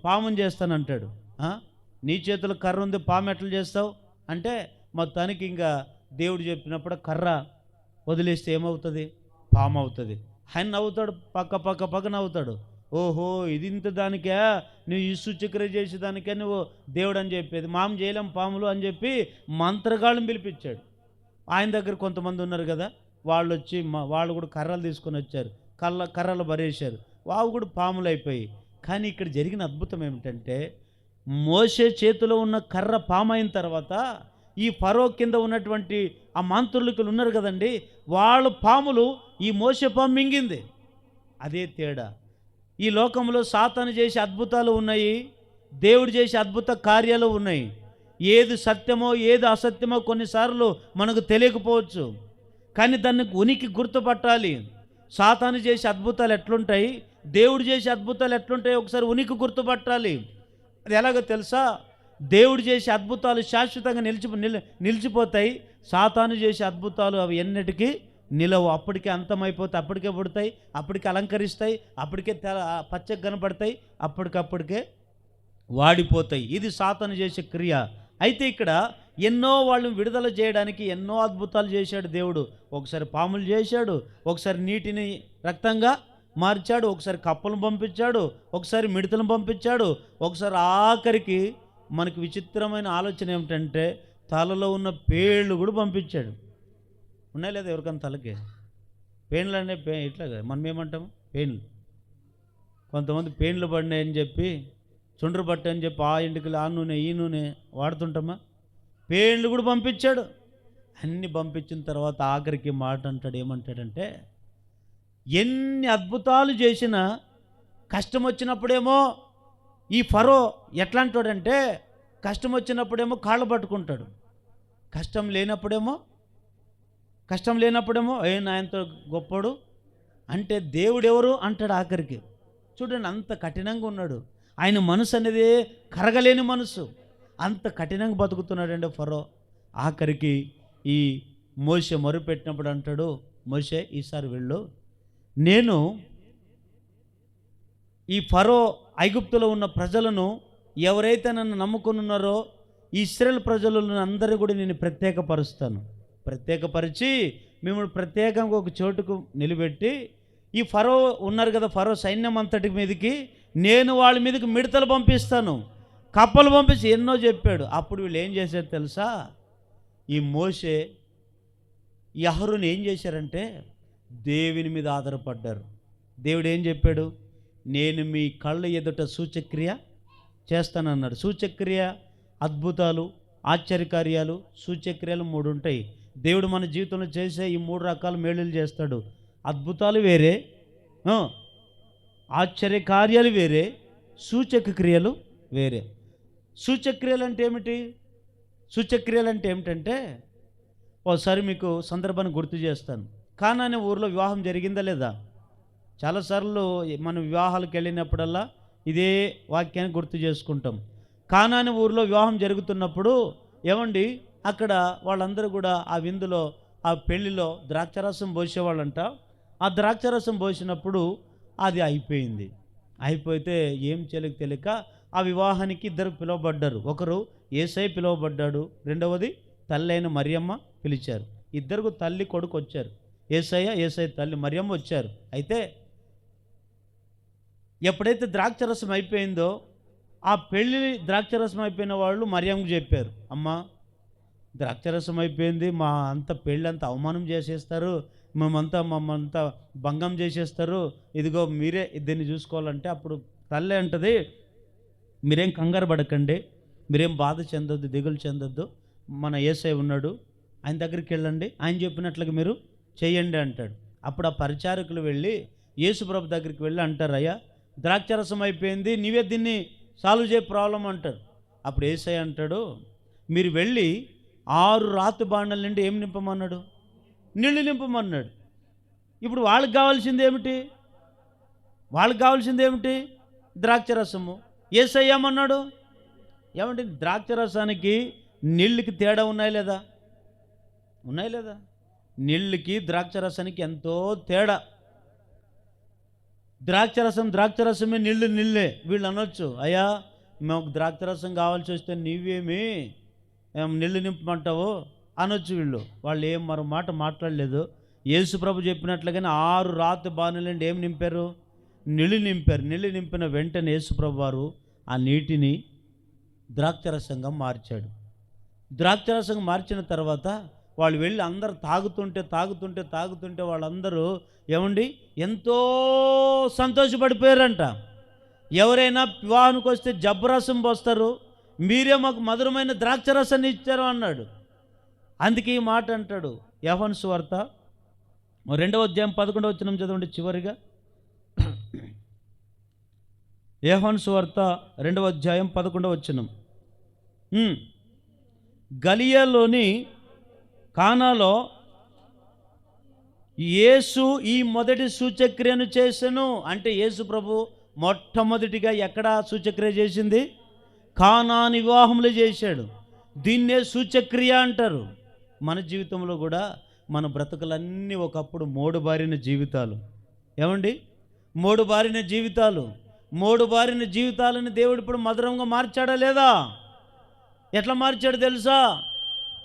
పాముని చేస్తానంటాడు. నీ చేతులు కర్ర ఉంది, పాము ఎట్లా చేస్తావు అంటే, మొత్తానికి ఇంకా దేవుడు చెప్పినప్పుడు కర్ర వదిలేస్తే ఏమవుతుంది? పాము అవుతుంది. ఆయన నవ్వుతాడు, పక్క నవ్వుతాడు. ఓహో, ఇది ఇంత దానికే నువ్వు ఈ సూచక్రియ చేసేదానికే నువ్వు దేవుడు అని చెప్పేది, మామ చేయలేం పాములు అని చెప్పి మంత్రగాళ్ళని పిలిపించాడు. ఆయన దగ్గర కొంతమంది ఉన్నారు కదా, వాళ్ళు వచ్చి వాళ్ళు కూడా కర్రలు తీసుకొని వచ్చారు. కర్రలు బరేశారు, వావు కూడా పాములు అయిపోయి. కానీ ఇక్కడ జరిగిన అద్భుతం ఏమిటంటే, మోషే చేతిలో ఉన్న కర్ర పాము అయిన తర్వాత ఈ ఫరో కింద ఉన్నటువంటి ఆ మాంత్రికులు ఉన్నారు కదండి, వాళ్ళ పాములు ఈ మోషే పాము మింగింది. అదే తేడా. ఈ లోకంలో సాతాను చేసే అద్భుతాలు ఉన్నాయి, దేవుడు చేసే అద్భుత కార్యాలు ఉన్నాయి. ఏది సత్యమో ఏది అసత్యమో కొన్నిసార్లు మనకు తెలియకపోవచ్చు, కానీ దాన్ని ఉనికి గుర్తుపట్టాలి. సాతాను చేసే అద్భుతాలు ఎట్లుంటాయి, దేవుడు చేసే అద్భుతాలు ఎట్లుంటాయి, ఒకసారి ఉనికి గుర్తుపట్టాలి. అది ఎలాగో తెలుసా? దేవుడు చేసే అద్భుతాలు శాశ్వతంగా నిలిచిపోతాయి. సాతాను చేసే అద్భుతాలు అవి ఎన్నటికీ నిలవు. అప్పటికే అంతమైపోతాయి, అప్పటికే పుడతాయి, అప్పటికే అలంకరిస్తాయి, అప్పటికే పచ్చగా కనపడతాయి, అప్పటికప్పటికే వాడిపోతాయి. ఇది సాతాను చేసే క్రియ. అయితే ఇక్కడ ఎన్నో వాళ్ళని విడుదల చేయడానికి ఎన్నో అద్భుతాలు చేశాడు దేవుడు. ఒకసారి పాములు చేశాడు, ఒకసారి నీటిని రక్తంగా మార్చాడు, ఒకసారి కప్పలను పంపించాడు, ఒకసారి మిడతలను పంపించాడు, ఒకసారి ఆఖరికి మనకి విచిత్రమైన ఆలోచన ఏమిటంటే తలలో ఉన్న పేళ్ళు కూడా పంపించాడు. ఉన్నాయి లేదా ఎవరికైనా తలకి పేన్లు అనే ఇట్లాగా మనం ఏమంటాము పేన్లు. కొంతమంది పేన్లు పడినాయని చెప్పి చుండ్రు పట్టని చెప్పి ఆ ఇంటికి ఆ నూనె ఈ నూనె వాడుతుంటామా. పేన్లు కూడా పంపించాడు. అన్నీ పంపించిన తర్వాత ఆఖరికి మాట అంటాడు, ఏమంటాడంటే ఎన్ని అద్భుతాలు చేసినా కష్టం వచ్చినప్పుడేమో ఈ ఫరో ఎట్లా అంటాడంటే కష్టం వచ్చినప్పుడేమో కాళ్ళు పట్టుకుంటాడు, కష్టం లేనప్పుడేమో నాయనతో గొప్పడు అంటే దేవుడు ఎవరు అంటాడు. ఆఖరికి చూడండి, అంత కఠినంగా ఉన్నాడు. ఆయన మనసు అనేది కరగలేని మనసు, అంత కఠినంగా బతుకుతున్నాడండి ఫరో. ఆఖరికి ఈ మోషే మొరుపెట్టినప్పుడు అంటాడు, మోషే ఈసారి వెళ్ళు, నేను ఈ ఫరో ఐగుప్తులో ఉన్న ప్రజలను ఎవరైతే నన్ను నమ్ముకుని ఉన్నారో ఇశ్రాయేలు ప్రజలను అందరూ కూడా నేను ప్రత్యేకపరిచి మిమ్మల్ని ప్రత్యేకంగా ఒక చోటుకు నిలబెట్టి ఈ ఫరో ఉన్నారు కదా, ఫరో సైన్యం అంతటి మీదకి నేను వాళ్ళ మీదకి మిడతలు పంపిస్తాను, కప్పలు పంపించి ఎన్నో చెప్పాడు. అప్పుడు వీళ్ళు ఏం చేశారు తెలుసా, ఈ మోషే ఈ అహరోను ఏం చేశారంటే దేవుని మీద ఆధారపడ్డారు. దేవుడు ఏం చెప్పాడు, నేను మీ కళ్ళ ఎదుట సూచక్రియ చేస్తానన్నాడు. సూచక్రియ అద్భుతాలు, ఆశ్చర్యకార్యాలు, సూచక్రియలు 3 ఉంటాయి. దేవుడు మన జీవితంలో చేసే ఈ 3 రకాల మేలులు చేస్తాడు. అద్భుతాలు వేరే, ఆశ్చర్యకార్యాలు వేరే, సూచక క్రియలు వేరే. సూచక్రియలు అంటే ఏమిటి? సూచక్రియలు అంటే ఏమిటంటే ఓసారి మీకు సందర్భాన్ని గుర్తు చేస్తాను. కానానే ఊరిలో వివాహం జరిగిందా లేదా? చాలాసార్లు మనం వివాహాలకు వెళ్ళినప్పుడల్లా ఇదే వాక్యాన్ని గుర్తు చేసుకుంటాం. కానానే ఊరిలో వివాహం జరుగుతున్నప్పుడు ఏమండి అక్కడ వాళ్ళందరూ కూడా ఆ విందులో ఆ పెళ్లిలో ద్రాక్షరసం పోసేవాళ్ళంట. ఆ ద్రాక్షరసం పోసినప్పుడు అది అయిపోతే ఏం తెలియక ఆ వివాహానికి 2 పిలువబడ్డారు. ఒకరు యేసయ్య పిలువబడ్డాడు, రెండవది తల్లి అయిన మరియమ్మ పిలిచారు. 2 తల్లి కొడుకు వచ్చారు. యేసయ్య తల్లి మరియమ్మ వచ్చారు. అయితే ఎప్పుడైతే ద్రాక్షరసం అయిపోయిందో ఆ పెళ్ళి ద్రాక్షరసం అయిపోయిన వాళ్ళు మరియమ్మకు చెప్పారు, అమ్మ ద్రాక్షరసం అయిపోయింది, మా అంత పెళ్ళి అంతా అవమానం చేసేస్తారు, మమ్మంతా భంగం చేసేస్తారు, ఇదిగో మీరే దీన్ని చూసుకోవాలంటే అప్పుడు తల్లి అంటది, మీరేం కంగారు పడకండి, మీరేం బాధ చెందొద్దు, దిగులు చెందొద్దు, మన యేసయ్య ఉన్నాడు, ఆయన దగ్గరికి వెళ్ళండి, ఆయన చెప్పినట్లుగా మీరు చేయండి అంటాడు. అప్పుడు ఆ పరిచారకులు వెళ్ళి యేసుప్రభు దగ్గరికి వెళ్ళి అంటారు, అయ్యా ద్రాక్షరసం అయిపోయింది, నీవే దీన్ని సాల్వ్ చేయ ప్రాబ్లం అంటారు. అప్పుడు యేసయ్య అంటాడు, మీరు వెళ్ళి 6 రాతి బాండల నుండి ఏం నింపమన్నాడు? నీళ్లు నింపమన్నాడు. ఇప్పుడు వాళ్ళకి కావాల్సింది ఏమిటి? ద్రాక్షరసము. యేసయ్య ఏమన్నాడు? ఏమంటే ద్రాక్షరసానికి నీళ్ళకి తేడా ఉన్నాయి లేదా? నీళ్ళకి ద్రాక్షరసానికి ఎంతో తేడా. ద్రాక్షరసమే, నీళ్ళే. వీళ్ళు అనొచ్చు, అయ్యా మాకు ద్రాక్షరసం కావాల్సి వస్తే నీవేమి నీళ్ళు నింపమంటావు అనొచ్చు. వాళ్ళు ఏం మరో మాట మాట్లాడలేదు. యేసుప్రభు చెప్పినట్లుగానే 6 రాతి బాణలండి ఏం నింపారు? నీళ్ళు నింపారు. నీళ్ళు నింపిన వెంటనే యేసుప్రభు వారు ఆ నీటిని ద్రాక్షరసంగా మార్చాడు. ద్రాక్షరసంగా మార్చిన తర్వాత వాళ్ళు వెళ్ళి అందరు తాగుతుంటే వాళ్ళందరూ ఏమండి ఎంతో సంతోషపడిపోయారంట. ఎవరైనా వివాహానికి వస్తే జబ్బరసం పోస్తారు, మీరే మాకు మధురమైన ద్రాక్షరసాన్ని ఇచ్చారు అన్నాడు. అందుకే ఈ మాట అంటాడు. యోహాను సువార్త 2వ అధ్యాయం 11వ వచనం చదవండి చివరిగా. యోహాను సువార్త 2వ అధ్యాయం 11వ వచనం. గలిలయలోని కానాలో యేసు ఈ మొదటి సూచక్రియను చేసెను. అంటే యేసు ప్రభు మొట్టమొదటిగా ఎక్కడ సూచక్రియ చేసింది? కానాని వివాహంలో చేశాడు. దీన్నే సూచక్రియ అంటారు. మన జీవితంలో కూడా మన బ్రతుకులన్నీ ఒకప్పుడు మోడుబారిన జీవితాలు. ఏమండి? మోడుబారిన జీవితాలను దేవుడు ఇప్పుడు మధురంగా మార్చాడా లేదా? ఎట్లా మార్చాడు తెలుసా?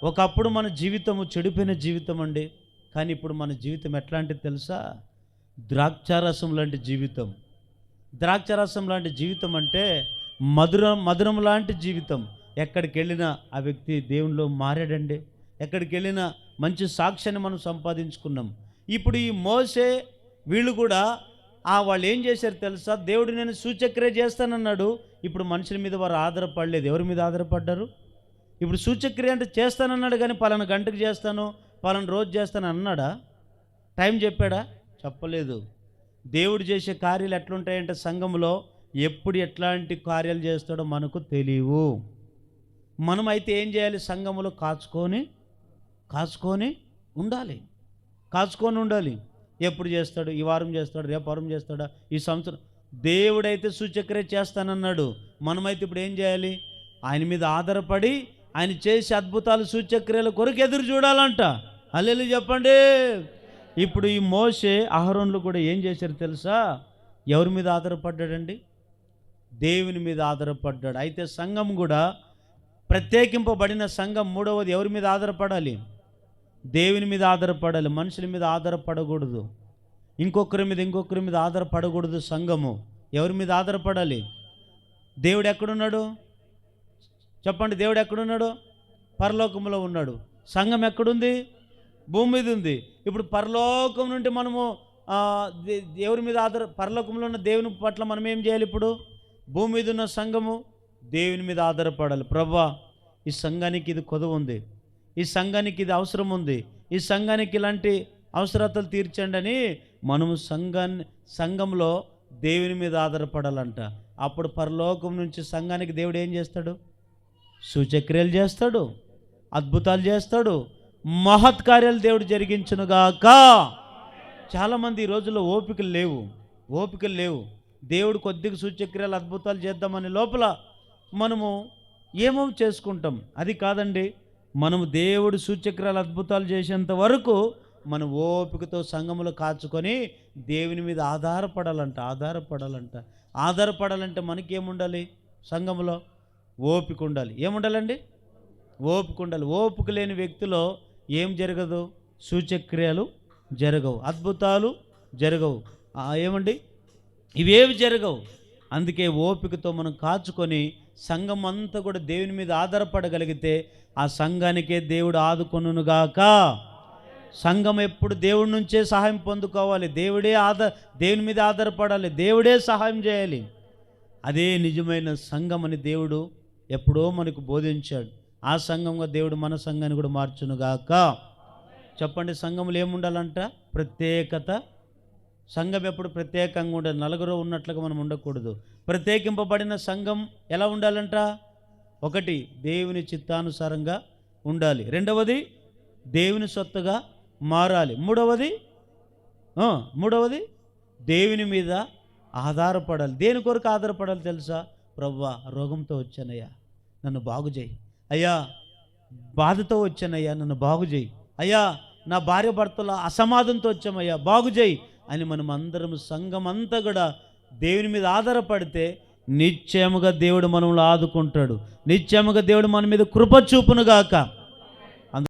ఒకప్పుడు మన జీవితము చెడిపోయిన జీవితం అండి. కానీ ఇప్పుడు మన జీవితం ఎట్లాంటిది తెలుసా? ద్రాక్షారసం లాంటి జీవితం. ద్రాక్షారసం లాంటి జీవితం అంటే మధురం లాంటి జీవితం. ఎక్కడికి వెళ్ళినా ఆ వ్యక్తి దేవునిలో మారాడండి. ఎక్కడికి వెళ్ళినా మంచి సాక్ష్యాన్ని మనం సంపాదించుకున్నాం. ఇప్పుడు ఈ మోసే వీళ్ళు కూడా వాళ్ళు ఏం చేశారు తెలుసా? దేవుడు నేను సూచక్రియ చేస్తానన్నాడు. ఇప్పుడు మనుషుల మీద వారు ఆధారపడలేదు. ఎవరి మీద ఆధారపడ్డారు? ఇప్పుడు సూచక్రియ అంటే చేస్తానన్నాడు, కానీ పలానా గంటకు చేస్తాను, పలానా రోజు చేస్తాను అన్నాడా? టైం చెప్పాడా? చెప్పలేదు. దేవుడు చేసే కార్యాలు ఎట్లుంటాయంటే సంఘంలో ఎప్పుడు ఎట్లాంటి కార్యాలు చేస్తాడో మనకు తెలియవు. మనమైతే ఏం చేయాలి? సంఘంలో కాచుకొని ఉండాలి. ఎప్పుడు చేస్తాడు? ఈ వారం చేస్తాడు, రేపు వారం చేస్తాడా, ఈ సంవత్సరం? దేవుడైతే సూచక్రియ చేస్తానన్నాడు. మనమైతే ఇప్పుడు ఏం చేయాలి? ఆయన మీద ఆధారపడి ఆయన చేసే అద్భుతాలు సూచక్రియల కొరకు ఎదురు చూడాలంట. హల్లెలూయా చెప్పండి. ఇప్పుడు ఈ మోషే అహరోనులు కూడా ఏం చేశారు తెలుసా? ఎవరి మీద ఆధారపడ్డాడండి? దేవుని మీద ఆధారపడ్డాడు. అయితే సంఘం కూడా ప్రత్యేకింపబడిన సంఘం మూడవది ఎవరి మీద ఆధారపడాలి? దేవుని మీద ఆధారపడాలి. మనుషుల మీద ఆధారపడకూడదు. ఇంకొకరి మీద ఆధారపడకూడదు. సంఘము ఎవరి మీద ఆధారపడాలి? దేవుడు ఎక్కడున్నాడు చెప్పండి? దేవుడు ఎక్కడున్నాడు? పరలోకంలో ఉన్నాడు. సంఘం ఎక్కడుంది? భూమి మీద ఉంది. ఇప్పుడు పరలోకం నుండి మనము ఎవరి మీద పరలోకంలో ఉన్న దేవుని పట్ల మనం ఏం చేయాలి? ఇప్పుడు భూమి మీద ఉన్న సంఘము దేవుని మీద ఆధారపడాలి. ప్రభువా, ఈ సంఘానికి ఇది కొదువ ఉంది, ఈ సంఘానికి ఇది అవసరం ఉంది, ఈ సంఘానికి ఇలాంటి అవసరతలు తీర్చండి అని మనము సంఘంలో దేవుని మీద ఆధారపడాలంట. అప్పుడు పరలోకం నుంచి సంఘానికి దేవుడు ఏం చేస్తాడు? సూచక్రియలు చేస్తాడు, అద్భుతాలు చేస్తాడు, మహత్కార్యాలు దేవుడు జరిగించునుగాక. చాలామంది ఈ రోజుల్లో ఓపికలు లేవు. దేవుడు కొద్దిగా సూచక్రియలు అద్భుతాలు చేద్దామని లోపల మనము ఏమో చేసుకుంటాం. అది కాదండి. మనము దేవుడు సూచక్రియలు అద్భుతాలు చేసేంత వరకు మన ఓపికతో సంఘములో కాచుకొని దేవుని మీద ఆధారపడాలంటే మనకేముండాలి? సంఘములో ఓపిక ఉండాలి. ఏముండాలండి? ఓపిక ఉండాలి. ఓపిక లేని వ్యక్తిలో ఏం జరగదు? సూచక్రియలు జరగవు, అద్భుతాలు జరగవు. ఏమండి? ఇవేవి జరగవు. అందుకే ఓపికతో మనం కాచుకొని సంఘం అంతా కూడా దేవుని మీద ఆధారపడగలిగితే ఆ సంఘానికే దేవుడు ఆదుకొనుగాక. సంఘం ఎప్పుడు దేవుడి నుంచే సహాయం పొందుకోవాలి. దేవుని మీద ఆధారపడాలి. దేవుడే సహాయం చేయాలి. అదే నిజమైన సంఘం అని దేవుడు ఎప్పుడో మనకు బోధించాడు. ఆ సంఘంగా దేవుడు మన సంఘాన్ని కూడా మార్చునుగాక. చెప్పండి, సంఘంలో ఏముండాలంట? ప్రత్యేకత. సంఘం ఎప్పుడు ప్రత్యేకంగా ఉండాలి. నలుగురు ఉన్నట్లుగా మనం ఉండకూడదు. ప్రత్యేకింపబడిన సంఘం ఎలా ఉండాలంట? ఒకటి, దేవుని చిత్తానుసారంగా ఉండాలి. రెండవది, దేవుని సొత్తుగా మారాలి. మూడవది దేవుని మీద ఆధారపడాలి. దేని కొరకు ఆధారపడాలి తెలుసా? ప్రభువా, రోగంతో వచ్చానయ్యా, నన్ను బాగు చేయి. అయ్యా, బాధతో వచ్చానయ్యా, నన్ను బాగు చేయి. అయ్యా, నా భార్య భర్తల అసమాధానంతో వచ్చామయ్యా, బాగు చేయి అని మనం అందరం సంఘం అంతా కూడా దేవుని మీద ఆధారపడితే నిశ్చయముగా దేవుడు మనల్ని ఆదుకుంటాడు. నిశ్చయముగా దేవుడు మన మీద కృప చూపునుగాక.